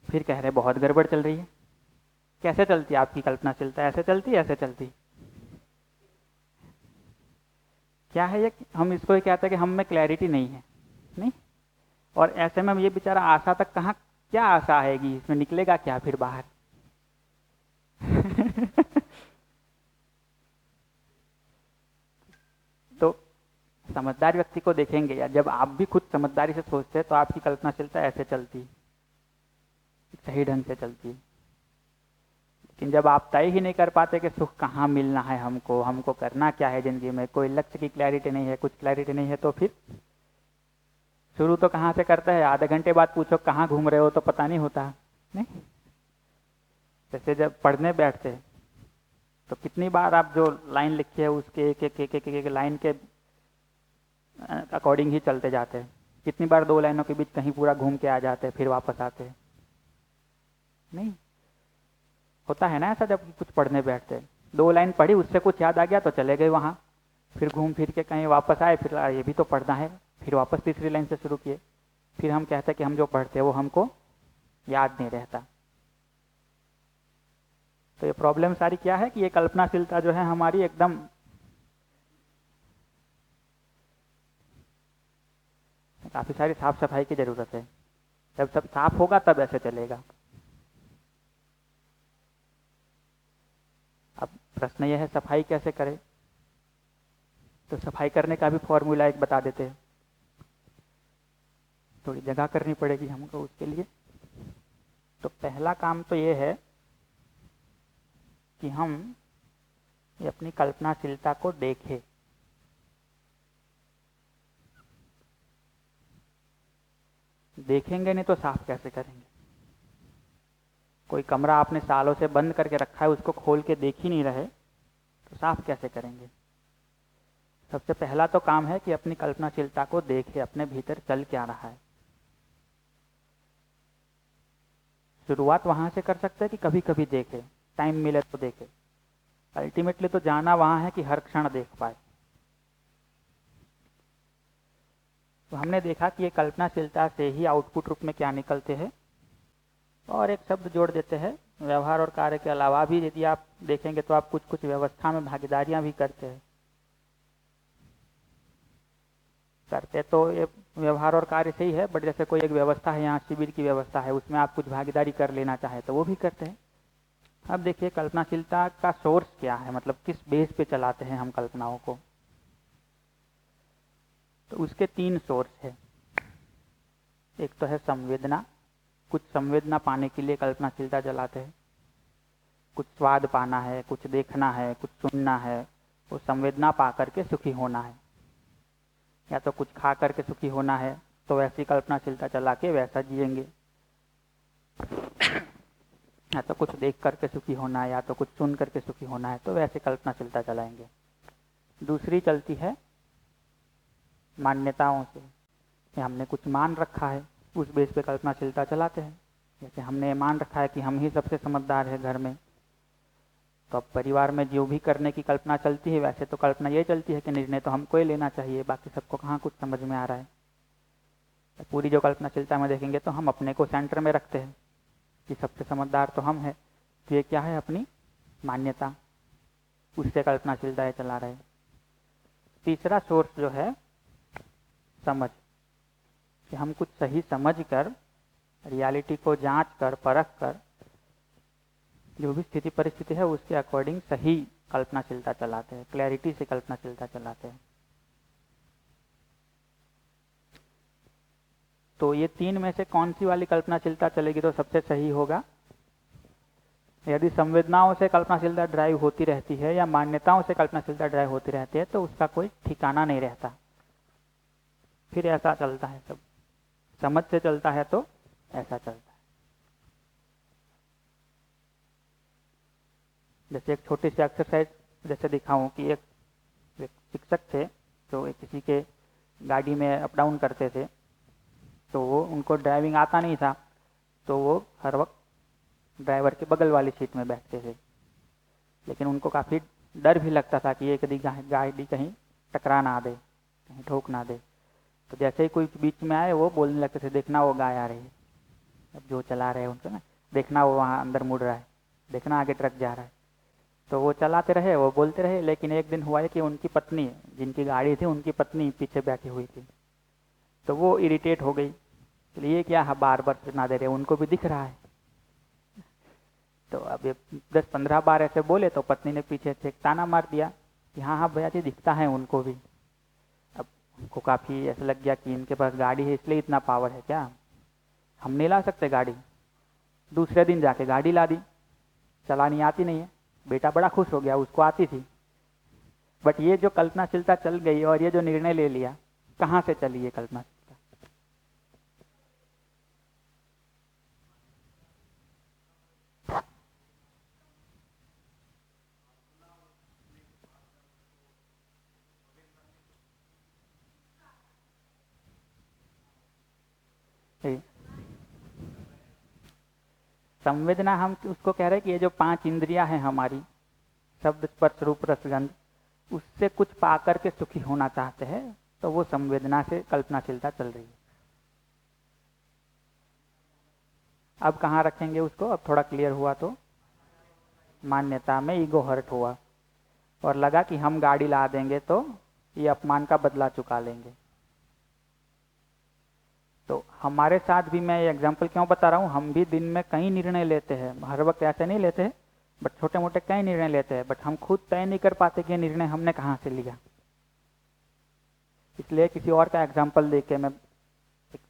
B: फिर कह रहे बहुत गड़बड़ चल रही है। कैसे चलती है आपकी कल्पनाशीलता? ऐसे चलती है, ऐसे चलती? क्या है ये? हम इसको ये कहते हैं कि हम में क्लैरिटी नहीं है, नहीं। और ऐसे में ये बेचारा आशा तक कहाँ, क्या आशा आएगी इसमें, निकलेगा क्या फिर बाहर? तो समझदार व्यक्ति को देखेंगे, या जब आप भी खुद समझदारी से सोचते हैं तो आपकी कल्पनाशीलता ऐसे चलती, सही ढंग से चलती। लेकिन जब आप तय ही नहीं कर पाते कि सुख कहाँ मिलना है, हमको हमको करना क्या है जिंदगी में, कोई लक्ष्य की क्लैरिटी नहीं है, कुछ क्लैरिटी नहीं है, तो फिर शुरू तो कहाँ से करता है? आधे घंटे बाद पूछो कहाँ घूम रहे हो तो पता नहीं होता नहीं। जैसे जब पढ़ने बैठते तो कितनी बार आप जो लाइन लिखी है उसके एक लाइन के अकॉर्डिंग ही चलते जाते हैं। कितनी बार 2 लाइनों के बीच कहीं पूरा घूम के आ जाते हैं, फिर वापस आते हैं नहीं। होता है ना ऐसा, जब कुछ पढ़ने बैठते 2 लाइन पढ़ी, उससे कुछ याद आ गया तो चले गए वहाँ, फिर घूम फिर के कहीं वापस आए, फिर ये भी तो पढ़ना है, फिर वापस तीसरी लाइन से शुरू किए। फिर हम कहते हैं कि हम जो पढ़ते हैं वो हमको याद नहीं रहता। तो ये प्रॉब्लम सारी क्या है कि ये कल्पनाशीलता जो है हमारी एकदम काफी सारी साफ सफाई की जरूरत है। जब सब साफ होगा तब ऐसे चलेगा। अब प्रश्न यह है सफाई कैसे करें? तो सफाई करने का भी फॉर्मूला एक बता देते हैं। थोड़ी जगह करनी पड़ेगी हमको उसके लिए। तो पहला काम तो ये है कि हम ये अपनी कल्पनाशीलता को देखें। देखेंगे नहीं तो साफ कैसे करेंगे? कोई कमरा आपने सालों से बंद करके रखा है, उसको खोल के देख ही नहीं रहे तो साफ कैसे करेंगे? सबसे पहला तो काम है कि अपनी कल्पनाशीलता को देखें, अपने भीतर चल क्या रहा है। शुरुआत वहां से कर सकते हैं कि कभी कभी देखें, टाइम मिले तो देखें। अल्टीमेटली तो जाना वहां है कि हर क्षण देख पाए। तो हमने देखा कि ये कल्पनाशीलता से ही आउटपुट रूप में क्या निकलते हैं। और एक शब्द जोड़ देते हैं, व्यवहार और कार्य के अलावा भी यदि आप देखेंगे तो आप कुछ कुछ व्यवस्था में भागीदारियां भी करते हैं। करते तो ये व्यवहार और कार्य से ही है, बट जैसे कोई एक व्यवस्था है, यहाँ शिविर की व्यवस्था है, उसमें आप कुछ भागीदारी कर लेना चाहे तो वो भी करते हैं। अब देखिए कल्पनाशीलता का सोर्स क्या है, मतलब किस बेस पे चलाते हैं हम कल्पनाओं को। तो उसके 3 सोर्स है। एक तो है संवेदना, कुछ संवेदना पाने के लिए कल्पनाशीलता चलाते हैं। कुछ स्वाद पाना है, कुछ देखना है, कुछ सुनना है, वो संवेदना पा करके सुखी होना है। या तो कुछ खा करके सुखी होना है तो वैसी कल्पनाशीलता चला के वैसा जिएंगे, या तो कुछ देख करके सुखी होना है, या तो कुछ सुन करके सुखी होना है तो वैसे कल्पनाशीलता चलाएंगे। दूसरी चलती है मान्यताओं से, कि हमने कुछ मान रखा है, उस बेस पे कल्पनाशीलता चलाते हैं। जैसे हमने मान रखा है कि हम ही सबसे समझदार है घर में, तो अब परिवार में जो भी करने की कल्पना चलती है, वैसे तो कल्पना ये चलती है कि निर्णय तो हमको ही लेना चाहिए, बाकी सबको कहाँ कुछ समझ में आ रहा है। तो पूरी जो कल्पनाशीलता में देखेंगे तो हम अपने को सेंटर में रखते हैं कि सबसे समझदार तो हम है। तो ये क्या है? अपनी मान्यता, उससे कल्पनाशीलता चला रहे। तीसरा सोर्स जो है समझ, कि हम कुछ सही समझ कर, रियलिटी को जांच कर, परख कर, जो भी स्थिति परिस्थिति है उसके अकॉर्डिंग सही कल्पनाशीलता चलाते हैं, क्लैरिटी से कल्पनाशीलता चलाते हैं। तो ये 3 में से कौन सी वाली कल्पनाशीलता चलेगी तो सबसे सही होगा? यदि संवेदनाओं से कल्पनाशीलता ड्राइव होती रहती है या मान्यताओं से कल्पनाशीलता ड्राइव होती रहती है तो उसका कोई ठिकाना नहीं रहता, फिर ऐसा चलता है सब। समझ से चलता है तो ऐसा चलता है। जैसे एक छोटी सी एक्सरसाइज जैसे दिखाऊं कि एक शिक्षक थे जो किसी के गाड़ी में अप डाउन करते थे, तो वो उनको ड्राइविंग आता नहीं था, तो वो हर वक्त ड्राइवर के बगल वाली सीट में बैठते थे। लेकिन उनको काफ़ी डर भी लगता था कि ये कभी गाड़ी कहीं टकरा ना दे, कहीं ठोक ना दे। तो जैसे ही कोई बीच में आए वो बोलने लगते थे, देखना वो गाय आ रही है। अब जो चला रहे हैं उनको ना, देखना वो वहाँ अंदर मुड़ रहा है, देखना आगे ट्रक जा रहा है। तो वो चलाते रहे, वो बोलते रहे। लेकिन एक दिन हुआ है कि उनकी पत्नी, जिनकी गाड़ी थी, उनकी पत्नी पीछे बैठी हुई थी, तो वो इरिटेट हो गई कि ये क्या है, बार बार सुना दे रहे, उनको भी दिख रहा है। तो अब ये 10-15 बार ऐसे बोले तो पत्नी ने पीछे से एक ताना मार दिया कि हाँ हाँ भैया जी, दिखता है उनको भी। अब उनको काफ़ी ऐसा लग गया कि इनके पास गाड़ी है इसलिए इतना पावर है क्या, हम नहीं ला सकते गाड़ी। दूसरे दिन जाके गाड़ी ला दी, चलानी आती नहीं है। बेटा बड़ा खुश हो गया, उसको आती थी। बट ये जो कल्पनाशीलता चल गई और ये जो निर्णय ले लिया, कहाँ से चली ये कल्पनाशीलता? संवेदना हम उसको कह रहे हैं कि ये जो 5 इंद्रियां हैं हमारी, शब्द स्पर्श रूप रस गंध, उससे कुछ पा करके सुखी होना चाहते हैं, तो वो संवेदना से कल्पनाशीलता चल रही है। अब कहाँ रखेंगे उसको? अब थोड़ा क्लियर हुआ तो मान्यता में ईगो हर्ट हुआ और लगा कि हम गाड़ी ला देंगे तो ये अपमान का बदला चुका लेंगे। तो हमारे साथ भी, मैं ये एग्जाम्पल क्यों बता रहा हूँ, हम भी दिन में कई निर्णय लेते हैं, हर वक्त ऐसे नहीं लेते हैं, बट छोटे मोटे कई निर्णय लेते हैं, बट हम खुद तय नहीं कर पाते कि ये निर्णय हमने कहाँ से लिया। इसलिए किसी और का एग्जाम्पल देके मैं एक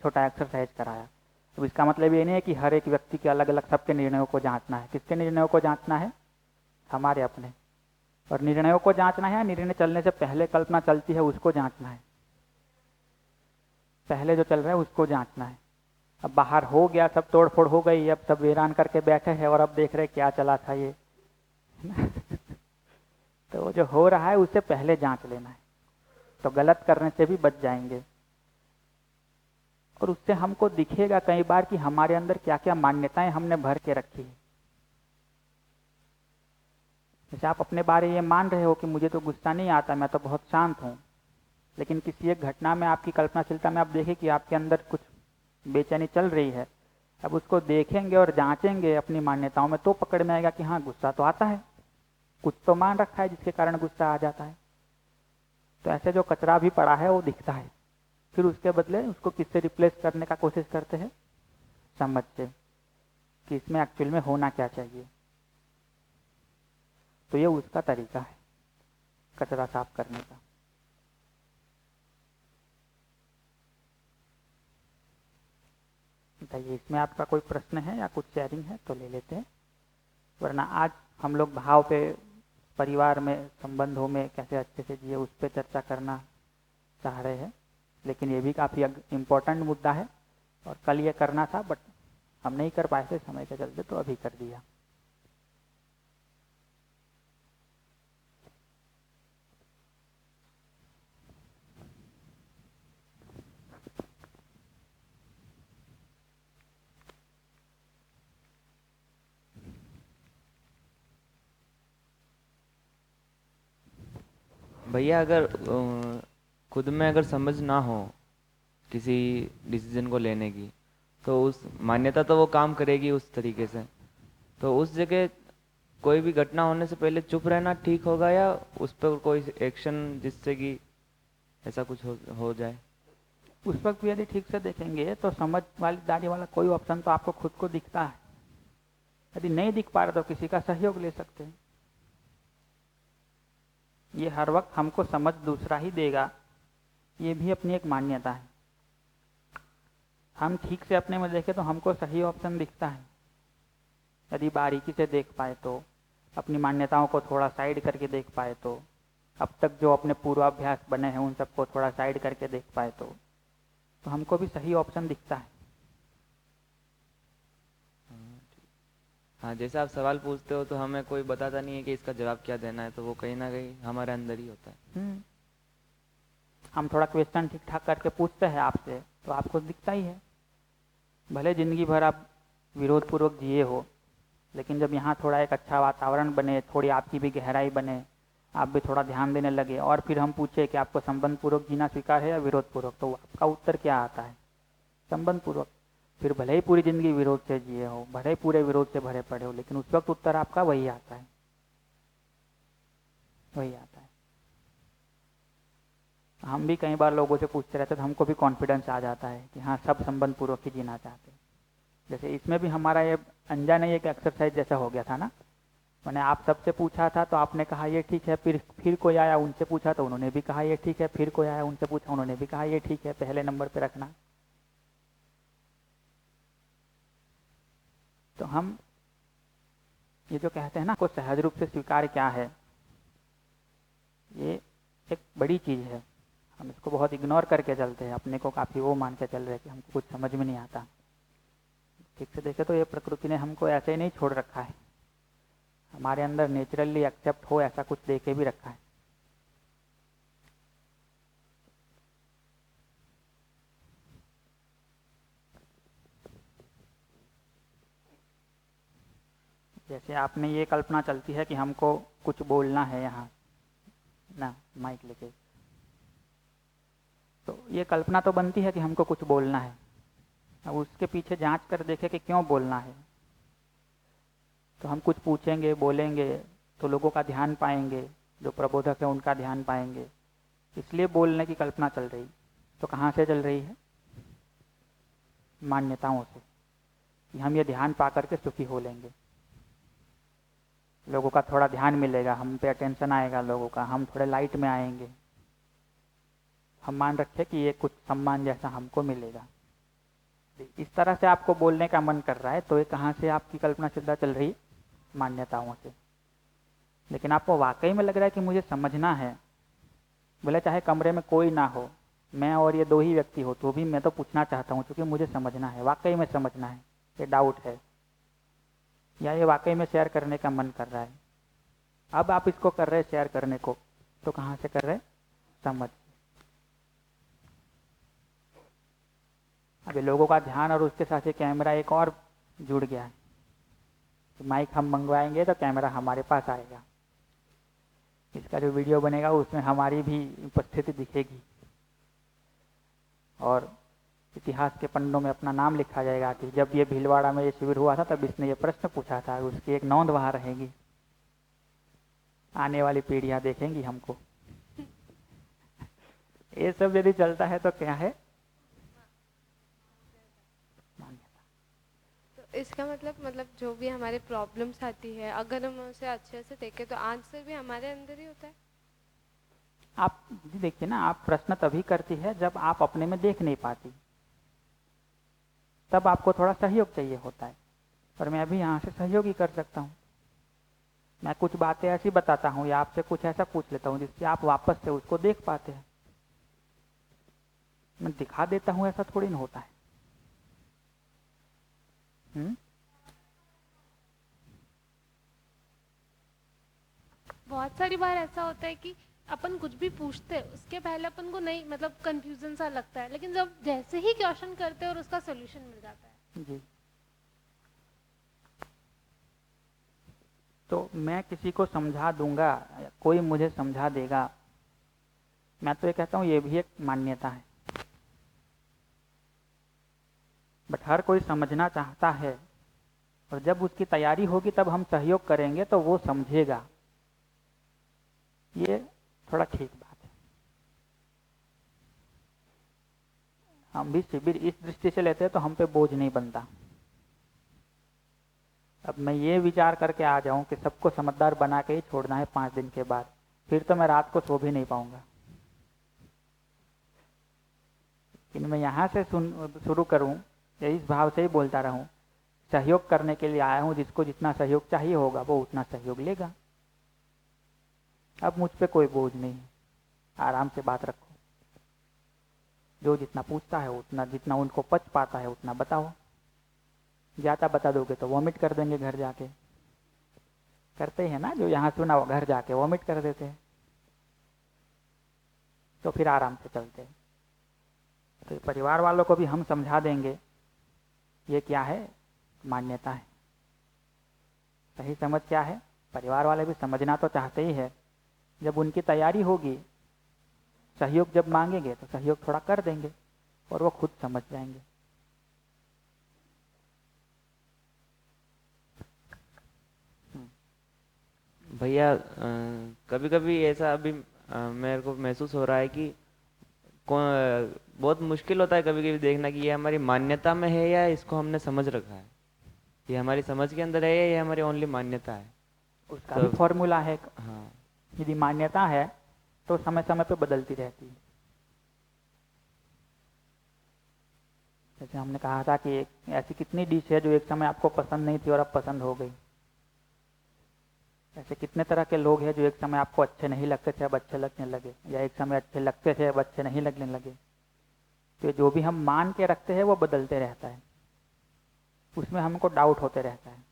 B: छोटा एक्सरसाइज कराया। तो इसका मतलब ये नहीं है कि हर एक व्यक्ति के अलग अलग सबके निर्णयों को जांचना है। किसके निर्णयों को जांचना है? हमारे अपने। और निर्णयों को जांचना है, निर्णय चलने से पहले कल्पना चलती है उसको जांचना है। पहले जो चल रहा है उसको जांचना है। अब बाहर हो गया, सब तोड़ फोड़ हो गई, अब सब वीरान करके बैठे हैं और अब देख रहे क्या चला था ये तो जो हो रहा है उससे पहले जांच लेना है, तो गलत करने से भी बच जाएंगे। और उससे हमको दिखेगा कई बार कि हमारे अंदर क्या क्या मान्यताएं हमने भर के रखी है। जैसे आप अपने बारे ये मान रहे हो कि मुझे तो गुस्सा नहीं आता, मैं तो बहुत शांत हूं, लेकिन किसी एक घटना में आपकी कल्पनाशीलता में आप देखें कि आपके अंदर कुछ बेचैनी चल रही है। अब उसको देखेंगे और जांचेंगे अपनी मान्यताओं में, तो पकड़ में आएगा कि हाँ गुस्सा तो आता है, कुछ तो मान रखा है जिसके कारण गुस्सा आ जाता है। तो ऐसे जो कचरा भी पड़ा है वो दिखता है, फिर उसके बदले उसको किससे रिप्लेस करने का कोशिश करते हैं? समझ से कि इसमें एक्चुअल में होना क्या चाहिए। तो ये उसका तरीका है कचरा साफ करने का। बताइए, इसमें आपका कोई प्रश्न है या कुछ शेयरिंग है तो ले लेते हैं, वरना आज हम लोग भाव पे, परिवार में, संबंधों में कैसे अच्छे से जिए उस पर चर्चा करना चाह रहे हैं। लेकिन ये भी काफ़ी इम्पोर्टेंट मुद्दा है और कल ये करना था बट हम नहीं कर पाए थे समय के चलते, तो अभी कर दिया।
I: भैया अगर खुद में अगर समझ ना हो किसी डिसीजन को लेने की, तो उस मान्यता तो वो काम करेगी उस तरीके से। तो उस जगह कोई भी घटना होने से पहले चुप रहना ठीक होगा या उस पर कोई एक्शन जिससे कि ऐसा कुछ हो जाए?
B: उस वक्त भी यदि ठीक से देखेंगे तो समझ वाली दाढ़ी वाला कोई ऑप्शन तो आपको खुद को दिखता है। यदि नहीं दिख पा रहा तो किसी का सहयोग ले सकते हैं। ये हर वक्त हमको समझ दूसरा ही देगा, ये भी अपनी एक मान्यता है। हम ठीक से अपने में देखें तो हमको सही ऑप्शन दिखता है। यदि बारीकी से देख पाए तो, अपनी मान्यताओं को थोड़ा साइड करके देख पाए तो, अब तक जो अपने पूर्वाभ्यास बने हैं उन सबको थोड़ा साइड करके देख पाए तो हमको भी सही ऑप्शन दिखता है।
I: हाँ, जैसे आप सवाल पूछते हो तो हमें कोई बताता नहीं है कि इसका जवाब क्या देना है, तो वो कहीं ना कहीं हमारे अंदर ही होता है।
B: हम थोड़ा क्वेश्चन ठीक ठाक करके पूछते हैं आपसे तो आपको दिखता ही है। भले जिंदगी भर आप विरोध पूर्वक जिए हो, लेकिन जब यहाँ थोड़ा एक अच्छा वातावरण बने, थोड़ी आपकी भी गहराई बने, आप भी थोड़ा ध्यान देने लगे और फिर हम पूछे कि आपको संबंध पूर्वक जीना स्वीकार है या विरोध पूर्वक, तो आपका उत्तर क्या आता है? संबंध पूर्वक। फिर भले ही पूरी जिंदगी विरोध से जिए हो, भले ही पूरे विरोध से भरे पड़े हो, लेकिन उस वक्त उत्तर आपका वही आता है, वही आता है। हम भी कई बार लोगों से पूछते रहते तो हमको भी कॉन्फिडेंस आ जाता है कि हाँ सब संबंध पूर्वक ही जीना चाहते हैं। जैसे इसमें भी हमारा ये अनजाने एक एक्सरसाइज जैसा हो गया था ना। मैंने आप सबसे पूछा था तो आपने कहा ये ठीक है, फिर कोई आया उनसे पूछा तो उन्होंने भी कहा ये ठीक है, फिर कोई आया उनसे पूछा उन्होंने भी कहा ये ठीक है। पहले नंबर पे रखना। तो हम ये जो कहते हैं ना को सहज रूप से स्वीकार क्या है, ये एक बड़ी चीज है। हम इसको बहुत इग्नोर करके चलते हैं, अपने को काफी वो मान के चल रहे कि हमको कुछ समझ में नहीं आता। ठीक से देखे तो ये प्रकृति ने हमको ऐसे ही नहीं छोड़ रखा है, हमारे अंदर नेचुरली एक्सेप्ट हो ऐसा कुछ दे के भी रखा है। जैसे आपने ये कल्पना चलती है कि हमको कुछ बोलना है यहाँ ना, माइक लेके, तो ये कल्पना तो बनती है कि हमको कुछ बोलना है। अब उसके पीछे जांच कर देखे कि क्यों बोलना है। तो हम कुछ पूछेंगे, बोलेंगे तो लोगों का ध्यान पाएंगे, जो प्रबोधक है उनका ध्यान पाएंगे, इसलिए बोलने की कल्पना चल रही। तो कहाँ से चल रही है? मान्यताओं से कि हम ये ध्यान पा करके सुखी हो लेंगे, लोगों का थोड़ा ध्यान मिलेगा, हम पे अटेंशन आएगा लोगों का, हम थोड़े लाइट में आएंगे। हम मान रखे कि ये कुछ सम्मान जैसा हमको मिलेगा। इस तरह से आपको बोलने का मन कर रहा है तो ये कहाँ से आपकी कल्पना चिंता चल रही? मान्यताओं से। लेकिन आपको वाकई में लग रहा है कि मुझे समझना है, बोले चाहे कमरे में कोई ना हो, मैं और ये 2 ही व्यक्ति हो, तो भी मैं तो पूछना चाहता हूँ क्योंकि मुझे समझना है, वाकई में समझना है, ये डाउट है, या ये वाकई में शेयर करने का मन कर रहा है। अब आप इसको कर रहे शेयर करने को, तो कहाँ से कर रहे? समझ। अभी लोगों का ध्यान और उसके साथ ये कैमरा एक और जुड़ गया है कि माइक हम मंगवाएंगे तो कैमरा हमारे पास आएगा, इसका जो वीडियो बनेगा उसमें हमारी भी उपस्थिति दिखेगी और इतिहास के पन्नों में अपना नाम लिखा जाएगा कि जब ये भीलवाड़ा में ये शिविर हुआ था तब इसने ये प्रश्न पूछा था, उसकी एक नोंद वहाँ रहेगी, आने वाली पीढ़ियां देखेंगी हमको। ये सब यदि चलता है तो क्या है?
A: तो इसका मतलब जो भी हमारे प्रॉब्लम्स आती है, अगर हम उसे अच्छे से देखें तो आंसर भी हमारे अंदर ही होता है।
B: आप देखिए ना, आप प्रश्न तभी करती है जब आप अपने में देख नहीं पाती, तब आपको थोड़ा सहयोग चाहिए होता है। और मैं अभी यहाँ से सहयोग ही कर सकता हूँ, मैं कुछ बातें ऐसी बताता हूँ या आपसे कुछ ऐसा पूछ लेता हूँ जिससे आप वापस से उसको देख पाते हैं। मैं दिखा देता हूँ ऐसा थोड़ी ना होता है।
J: बहुत सारी बार ऐसा होता है कि अपन कुछ भी पूछते हैं उसके पहले अपन को नहीं मतलब कंफ्यूजन सा लगता है, लेकिन जब जैसे ही क्वेश्चन करते हैं और उसका सॉल्यूशन मिल जाता है।
B: जी, तो मैं किसी को समझा दूंगा, कोई मुझे समझा देगा, मैं तो ये कहता हूँ ये भी एक मान्यता है। बट हर कोई समझना चाहता है और जब उसकी तैयारी होगी तब हम सहयोग करेंगे तो वो समझेगा, ये थोड़ा ठीक बात है। हम भी शिविर इस दृष्टि से लेते हैं तो हम पे बोझ नहीं बनता। अब मैं ये विचार करके आ जाऊं कि सबको समझदार बना के ही छोड़ना है 5 दिन के बाद, फिर तो मैं रात को सो भी नहीं पाऊंगा। लेकिन मैं यहाँ से शुरू करूं, इस भाव से ही बोलता रहूं, सहयोग करने के लिए आया हूं, जिसको जितना सहयोग चाहिए होगा वो उतना सहयोग लेगा। अब मुझ पे कोई बोझ नहीं है, आराम से बात रखो, जो जितना पूछता है उतना, जितना उनको पच पाता है उतना बताओ। ज्यादा बता दोगे तो वॉमिट कर देंगे घर जाके, करते हैं ना, जो यहाँ सुना वो घर जाके वॉमिट कर देते हैं, तो फिर आराम से चलते हैं। तो परिवार वालों को भी हम समझा देंगे ये क्या है, मान्यता है। सही समझ क्या है, परिवार वाले भी समझना तो चाहते ही है। जब उनकी तैयारी होगी, सहयोग जब मांगेंगे तो सहयोग थोड़ा कर देंगे और वो खुद समझ जाएंगे।
I: भैया कभी कभी ऐसा अभी मेरे को महसूस हो रहा है कि बहुत मुश्किल होता है कभी कभी देखना कि ये हमारी मान्यता में है या इसको हमने समझ रखा है, ये हमारी समझ के अंदर है या ये हमारी ओनली मान्यता है।
B: उसका भी फॉर्मूला है।
I: हाँ,
B: यदि मान्यता है तो समय समय पे बदलती रहती है। जैसे हमने कहा था कि ऐसी कितनी डिश है जो एक समय आपको पसंद नहीं थी और अब पसंद हो गई। ऐसे कितने तरह के लोग हैं जो एक समय आपको अच्छे नहीं लगते थे अब अच्छे लगने लगे, या एक समय अच्छे लगते थे अब अच्छे नहीं लगने लगे। तो जो भी हम मान के रखते हैं वो बदलते रहता है, उसमें हमको डाउट होते रहता है।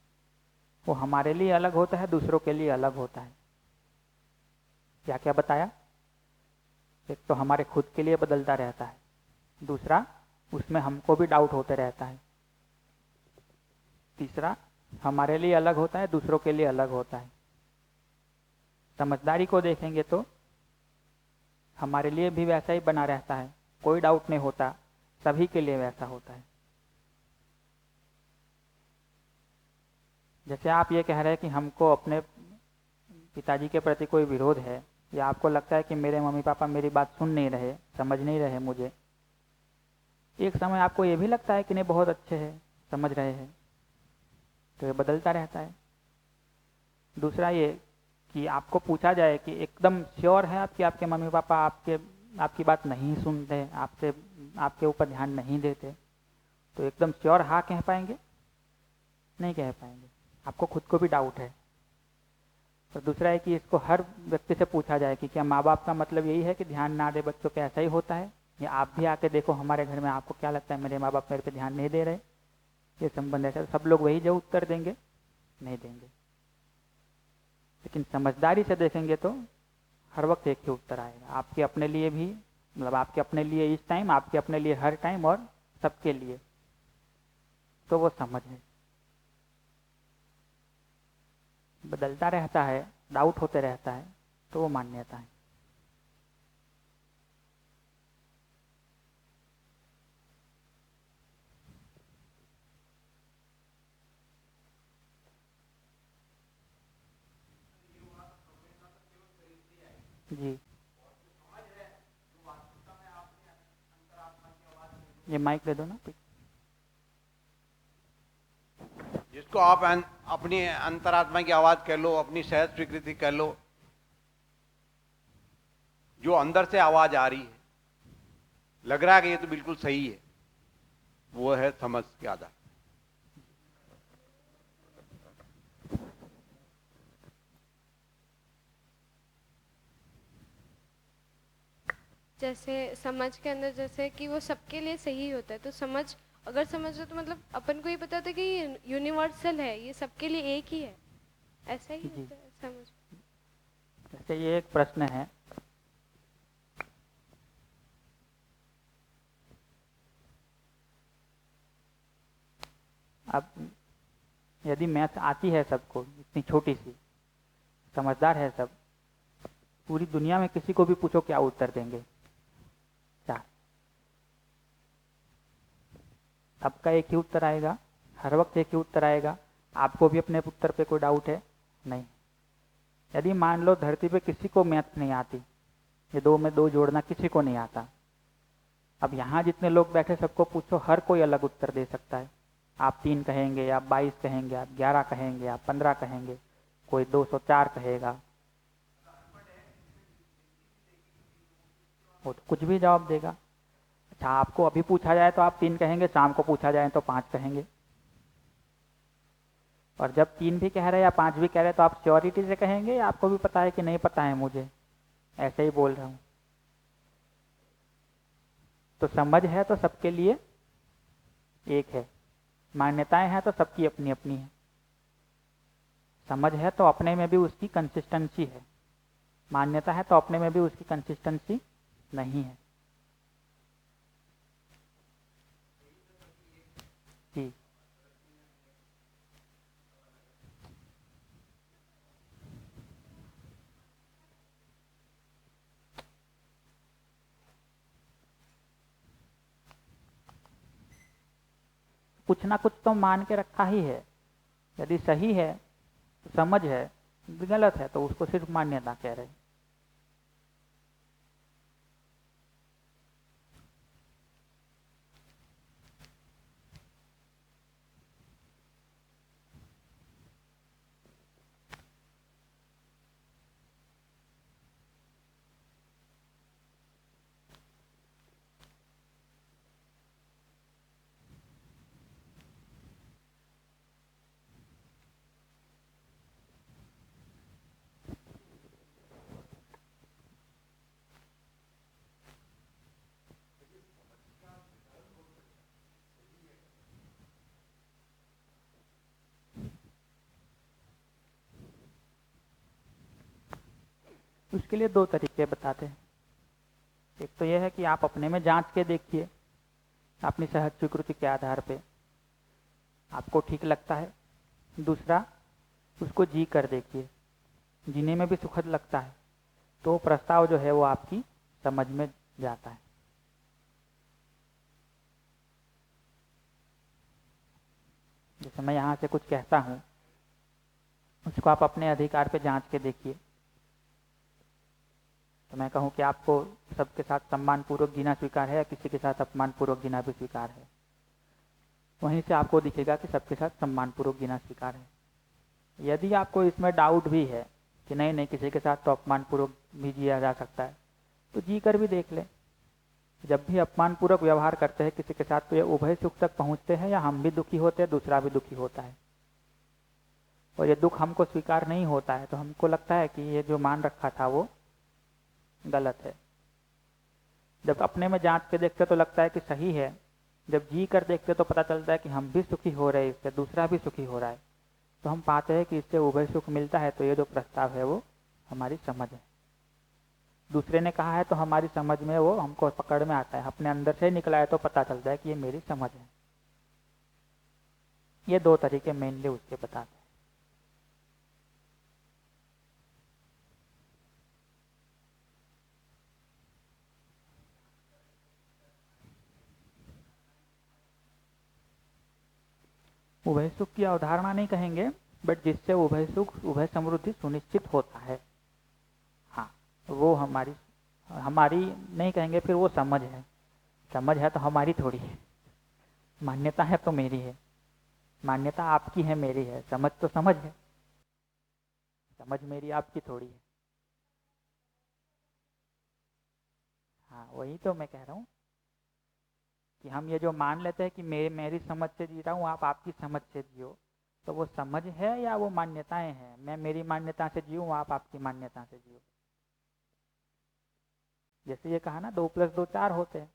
B: वो हमारे लिए अलग होता है, दूसरों के लिए अलग होता है। क्या क्या बताया? एक तो हमारे खुद के लिए बदलता रहता है, दूसरा उसमें हमको भी डाउट होते रहता है, तीसरा हमारे लिए अलग होता है, दूसरों के लिए अलग होता है। समझदारी को देखेंगे तो हमारे लिए भी वैसा ही बना रहता है, कोई डाउट नहीं होता, सभी के लिए वैसा होता है। जैसे आप ये कह रहे हैं कि हमको अपने पिताजी के प्रति कोई विरोध है, या आपको लगता है कि मेरे मम्मी पापा मेरी बात सुन नहीं रहे, समझ नहीं रहे मुझे। एक समय आपको ये भी लगता है कि नहीं बहुत अच्छे हैं, समझ रहे हैं, तो ये बदलता रहता है। दूसरा ये कि आपको पूछा जाए कि एकदम श्योर है आपके आपके मम्मी पापा आपकी बात नहीं सुनते, आपके ऊपर ध्यान नहीं देते, तो एकदम श्योर हाँ कह पाएंगे? नहीं कह पाएंगे, आपको खुद को भी डाउट है। और दूसरा है कि इसको हर व्यक्ति से पूछा जाए कि क्या माँ बाप का मतलब यही है कि ध्यान ना दे बच्चों पे, ऐसा ही होता है? या आप भी आके देखो हमारे घर में, आपको क्या लगता है मेरे माँ बाप मेरे पे ध्यान नहीं दे रहे, ये संबंध ऐसा? सब लोग वही जो उत्तर देंगे? नहीं देंगे। लेकिन समझदारी से देखेंगे तो हर वक्त एक ही उत्तर आएगा, आपके अपने लिए भी, मतलब आपके अपने लिए इस टाइम, आपके अपने लिए हर टाइम, और सबके लिए। तो वो समझ है। बदलता रहता है, डाउट होते रहता है, तो वो मान्यता है। जी, ये माइक दे दो ना।
F: जिसको आप अपनी अंतरात्मा की आवाज कह लो, अपनी सहज स्वीकृति कह लो, जो अंदर से आवाज आ रही है, लग रहा है कि ये तो बिल्कुल सही है, वो है समझ के आधार।
A: जैसे समझ के अंदर जैसे कि वो सबके लिए सही होता है, तो समझ अगर समझो तो मतलब अपन को ये पता था कि ये यूनिवर्सल है, ये सबके लिए एक ही है, ऐसा ही होता है समझ।
B: जैसे ये एक प्रश्न है, अब यदि मैथ आती है सबको, इतनी छोटी सी, समझदार है सब, पूरी दुनिया में किसी को भी पूछो क्या उत्तर देंगे? चार। सबका एक ही उत्तर आएगा, हर वक्त एक ही उत्तर आएगा। आपको भी अपने उत्तर पे कोई डाउट है? नहीं। यदि मान लो धरती पे किसी को मैथ नहीं आती, ये 2 में 2 जोड़ना किसी को नहीं आता, अब यहाँ जितने लोग बैठे सबको पूछो, हर कोई अलग उत्तर दे सकता है। आप 3 कहेंगे, आप 22 कहेंगे, आप 11 कहेंगे, आप 15 कहेंगे, कोई 204 कहेगा, वो तो कुछ भी जवाब देगा। अच्छा, आपको अभी पूछा जाए तो आप 3 कहेंगे, शाम को पूछा जाए तो 5 कहेंगे। और जब 3 भी कह रहे या 5 भी कह रहे तो आप श्योरिटी से कहेंगे, आपको भी पता है कि नहीं पता है, मुझे ऐसे ही बोल रहा हूँ। तो समझ है तो सबके लिए एक है, मान्यताएं हैं तो सबकी अपनी अपनी है। समझ है तो अपने में भी उसकी कंसिस्टेंसी है, मान्यता है तो अपने में भी उसकी कंसिस्टेंसी नहीं है। जी, कुछ ना कुछ तो मान के रखा ही है। यदि सही है तो समझ है, गलत है तो उसको सिर्फ मान्यता कह रहे हैं। उसके लिए 2 तरीके बताते हैं। एक तो यह है कि आप अपने में जांच के देखिए, अपनी सहज स्वीकृति के आधार पे आपको ठीक लगता है। दूसरा, उसको जी कर देखिए, जीने में भी सुखद लगता है तो प्रस्ताव जो है वो आपकी समझ में जाता है। जैसे मैं यहाँ से कुछ कहता हूँ, उसको आप अपने अधिकार पे जांच के देखिए। तो मैं कहूँ कि आपको सबके साथ सम्मानपूर्वक जीना स्वीकार है या किसी के साथ अपमानपूर्वक जीना भी स्वीकार है, वहीं से आपको दिखेगा कि सबके साथ सम्मानपूर्वक जीना स्वीकार है। यदि आपको इसमें डाउट भी है कि नहीं नहीं किसी के साथ तो अपमानपूर्वक भी जिया जा सकता है, तो जी कर भी देख ले। जब भी अपमानपूर्वक व्यवहार करते हैं किसी के साथ, तो ये उभय सुख तक पहुंचते हैं या हम भी दुखी होते हैं, दूसरा भी दुखी होता है। और ये दुख हमको स्वीकार नहीं होता है, तो हमको लगता है कि ये जो मान रखा था वो गलत है। जब अपने में जांच के देखते तो लगता है कि सही है, जब जी कर देखते तो पता चलता है कि हम भी सुखी हो रहे हैं, इससे दूसरा भी सुखी हो रहा है, तो हम पाते हैं कि इससे उभय सुख मिलता है। तो ये जो प्रस्ताव है वो हमारी समझ है। दूसरे ने कहा है तो हमारी समझ में वो हमको पकड़ में आता है, अपने अंदर से निकला है तो पता चलता है कि ये मेरी समझ है। ये दो तरीके मेनली उसके बताते हैं। उभय सुख की अवधारणा नहीं कहेंगे, बट जिससे उभय सुख उभय समृद्धि सुनिश्चित होता है, हाँ वो हमारी नहीं कहेंगे, फिर वो समझ है। समझ है तो हमारी थोड़ी है, मान्यता है तो मेरी है, मान्यता आपकी है मेरी है, समझ तो समझ है, समझ मेरी आपकी थोड़ी है। हाँ वही तो मैं कह रहा हूँ कि हम ये जो मान लेते हैं कि मेरी समझ से जी रहा हूँ, आप आपकी समझ से जियो, तो वो समझ है या वो मान्यताएं हैं? मैं मेरी मान्यता से जीऊँ, आप आपकी मान्यता से जियो। जैसे ये कहा ना 2 + 2 4 होते हैं।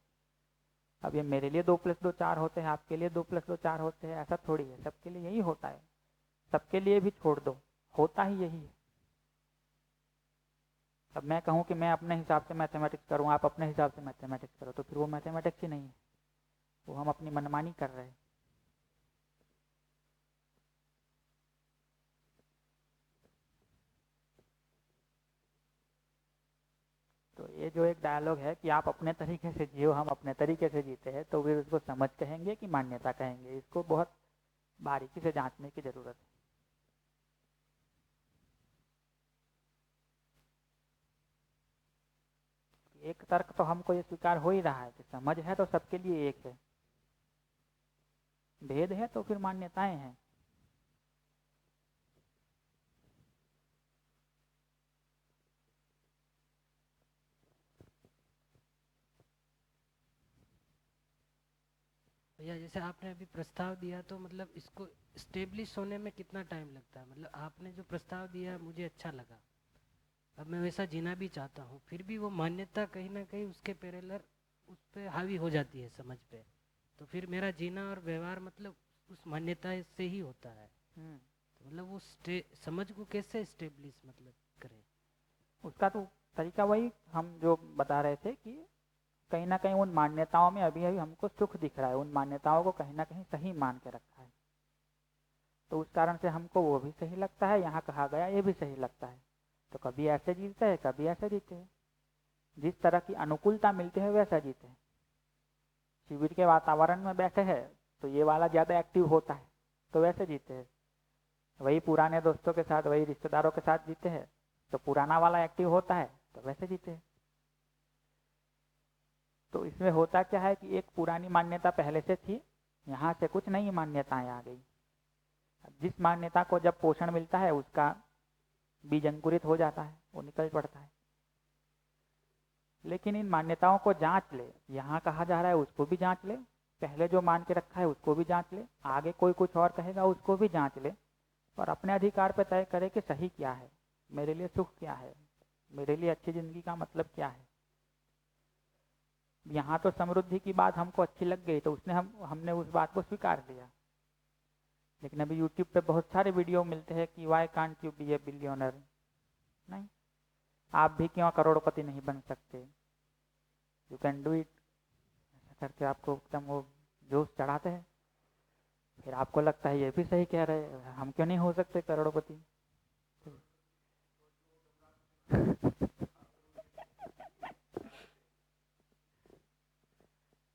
B: अब ये मेरे लिए 2 + 2 4 होते हैं, आपके लिए 2 + 2 4 होते हैं, ऐसा थोड़ी है। सबके लिए यही होता है, सबके लिए भी छोड़ दो, होता ही यही है। अब मैं कहूँ कि मैं अपने हिसाब से मैथमेटिक्स करूँ, आप अपने हिसाब से मैथमेटिक्स करो, तो फिर वो मैथमेटिक्स ही नहीं है, वो हम अपनी मनमानी कर रहे हैं। तो ये जो एक डायलॉग है कि आप अपने तरीके से जियो, हम अपने तरीके से जीते हैं, तो फिर उसको समझ कहेंगे कि मान्यता कहेंगे, इसको बहुत बारीकी से जांचने की जरूरत है। एक तर्क तो हमको ये स्वीकार हो ही रहा है कि समझ है तो सबके लिए एक है, भेद है तो फिर मान्यताएं हैं।
K: भैया जैसे आपने अभी प्रस्ताव दिया, तो मतलब इसको स्टेब्लिश होने में कितना टाइम लगता है? मतलब आपने जो प्रस्ताव दिया मुझे अच्छा लगा, अब मैं वैसा जीना भी चाहता हूँ, फिर भी वो मान्यता कहीं ना कहीं उसके पैरेलल उस पर हावी हो जाती है समझ पे, तो फिर मेरा जीना और व्यवहार मतलब उस मान्यता से ही होता है। तो मतलब वो समझ को कैसे स्टेब्लिश मतलब करें?
B: उसका तो तरीका वही हम जो बता रहे थे कि कहीं ना कहीं उन मान्यताओं में अभी अभी हमको सुख दिख रहा है, उन मान्यताओं को कहीं ना कहीं सही मान के रखा है, तो उस कारण से हमको वो भी सही लगता है, यहाँ कहा गया ये भी सही लगता है। तो कभी ऐसे जीते हैं, कभी ऐसे जीते हैं, जिस तरह की अनुकूलता मिलती है वैसा जीते हैं। शिविर के वातावरण में बैठे हैं तो ये वाला ज़्यादा एक्टिव होता है, तो वैसे जीते हैं। वही पुराने दोस्तों के साथ, वही रिश्तेदारों के साथ जीते हैं तो पुराना वाला एक्टिव होता है, तो वैसे जीते हैं। तो इसमें होता क्या है कि एक पुरानी मान्यता पहले से थी, यहाँ से कुछ नई मान्यताएं आ गई। जिस मान्यता को जब पोषण मिलता है उसका बीज अंकुरित हो जाता है, वो निकल पड़ता है। लेकिन इन मान्यताओं को जांच ले, यहाँ कहा जा रहा है उसको भी जांच ले, पहले जो मान के रखा है उसको भी जांच ले, आगे कोई कुछ और कहेगा उसको भी जांच ले, और अपने अधिकार पे तय करे कि सही क्या है, मेरे लिए सुख क्या है, मेरे लिए अच्छी जिंदगी का मतलब क्या है। यहाँ तो समृद्धि की बात हमको अच्छी लग गई तो हमने उस बात को स्वीकार लिया। लेकिन अभी YouTube पे बहुत सारे वीडियो मिलते हैं कि why can't you be a billionaire, नहीं आप भी क्यों करोड़पति नहीं बन सकते, यू कैन डू इट, ऐसा करके आपको एकदम वो जोश चढ़ाते हैं। फिर आपको लगता है ये भी सही कह रहे हैं, हम क्यों नहीं हो सकते करोड़पति।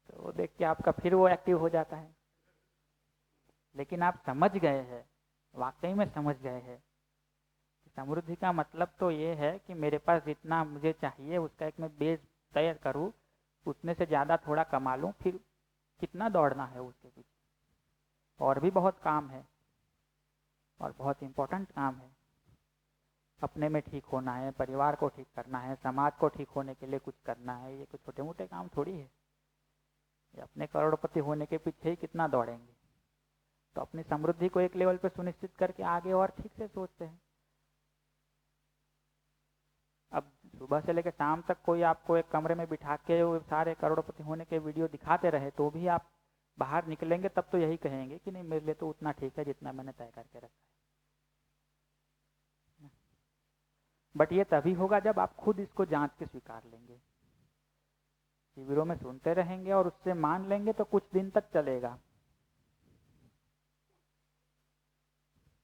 B: तो वो देख के आपका फिर वो एक्टिव हो जाता है। लेकिन आप समझ गए हैं, वाकई में समझ गए हैं, समृद्धि का मतलब तो ये है कि मेरे पास जितना मुझे चाहिए उसका एक मैं बेस तैयार करूँ, उतने से ज़्यादा थोड़ा कमा लूँ, फिर कितना दौड़ना है उसके पीछे। और भी बहुत काम है और बहुत इम्पोर्टेंट काम है। अपने में ठीक होना है, परिवार को ठीक करना है, समाज को ठीक होने के लिए कुछ करना है, ये कुछ छोटे मोटे काम थोड़ी है। ये अपने करोड़पति होने के पीछे ही कितना दौड़ेंगे। तो अपनी समृद्धि को एक लेवल पे सुनिश्चित करके आगे और ठीक से सोचते हैं। अब सुबह से लेकर शाम तक कोई आपको एक कमरे में बिठा के वो सारे करोड़पति होने के वीडियो दिखाते रहे तो भी आप बाहर निकलेंगे तब तो यही कहेंगे कि नहीं, मेरे लिए तो उतना ठीक है जितना मैंने तय करके रखा है। बट ये तभी होगा जब आप खुद इसको जांच के स्वीकार लेंगे। शिविरों में सुनते रहेंगे और उससे मान लेंगे तो कुछ दिन तक चलेगा।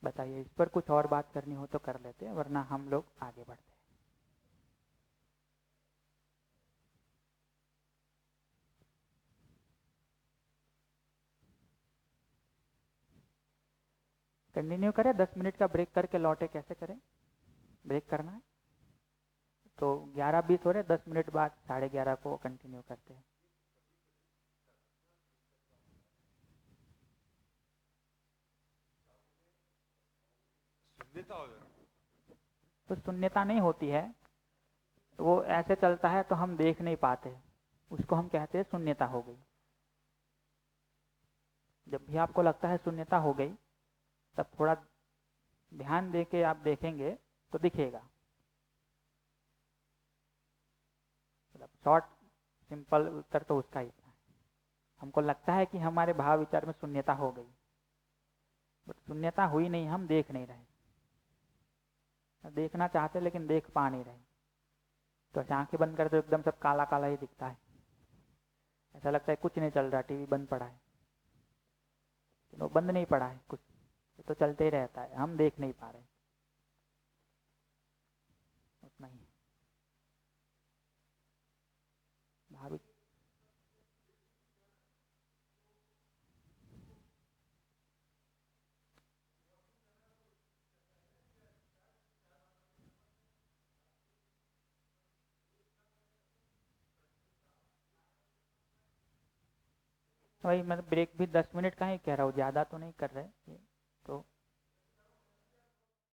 B: बताइए, इस पर कुछ और बात करनी हो तो कर लेते हैं, वरना हम लोग आगे बढ़ते हैं। कंटिन्यू करें, 10 मिनट का ब्रेक करके लौटे। कैसे करें? ब्रेक करना है तो 11:20 हो रहे, 10 मिनट बाद 11:30 को कंटिन्यू करते हैं। तो शून्यता नहीं होती है, वो ऐसे चलता है तो हम देख नहीं पाते, उसको हम कहते हैं शून्यता हो गई। जब भी आपको लगता है शून्यता हो गई तब थोड़ा ध्यान दे के आप देखेंगे तो दिखेगा। मतलब शॉर्ट सिंपल उत्तर तो उसका ही था। हमको लगता है कि हमारे भाव विचार में शून्यता हो गई, बट शून्यता हुई नहीं, हम देख नहीं रहे। देखना चाहते लेकिन देख पा नहीं रहे। तो आंखें बंद करते एकदम सब काला काला ही दिखता है, ऐसा लगता है कुछ नहीं चल रहा, टीवी बंद पड़ा है। वो बंद नहीं पड़ा है, कुछ तो चलते ही रहता है, हम देख नहीं पा रहे। उतना ही भाविक वही, मतलब ब्रेक भी 10 मिनट का ही कह रहा हूँ, ज़्यादा तो नहीं कर रहे। तो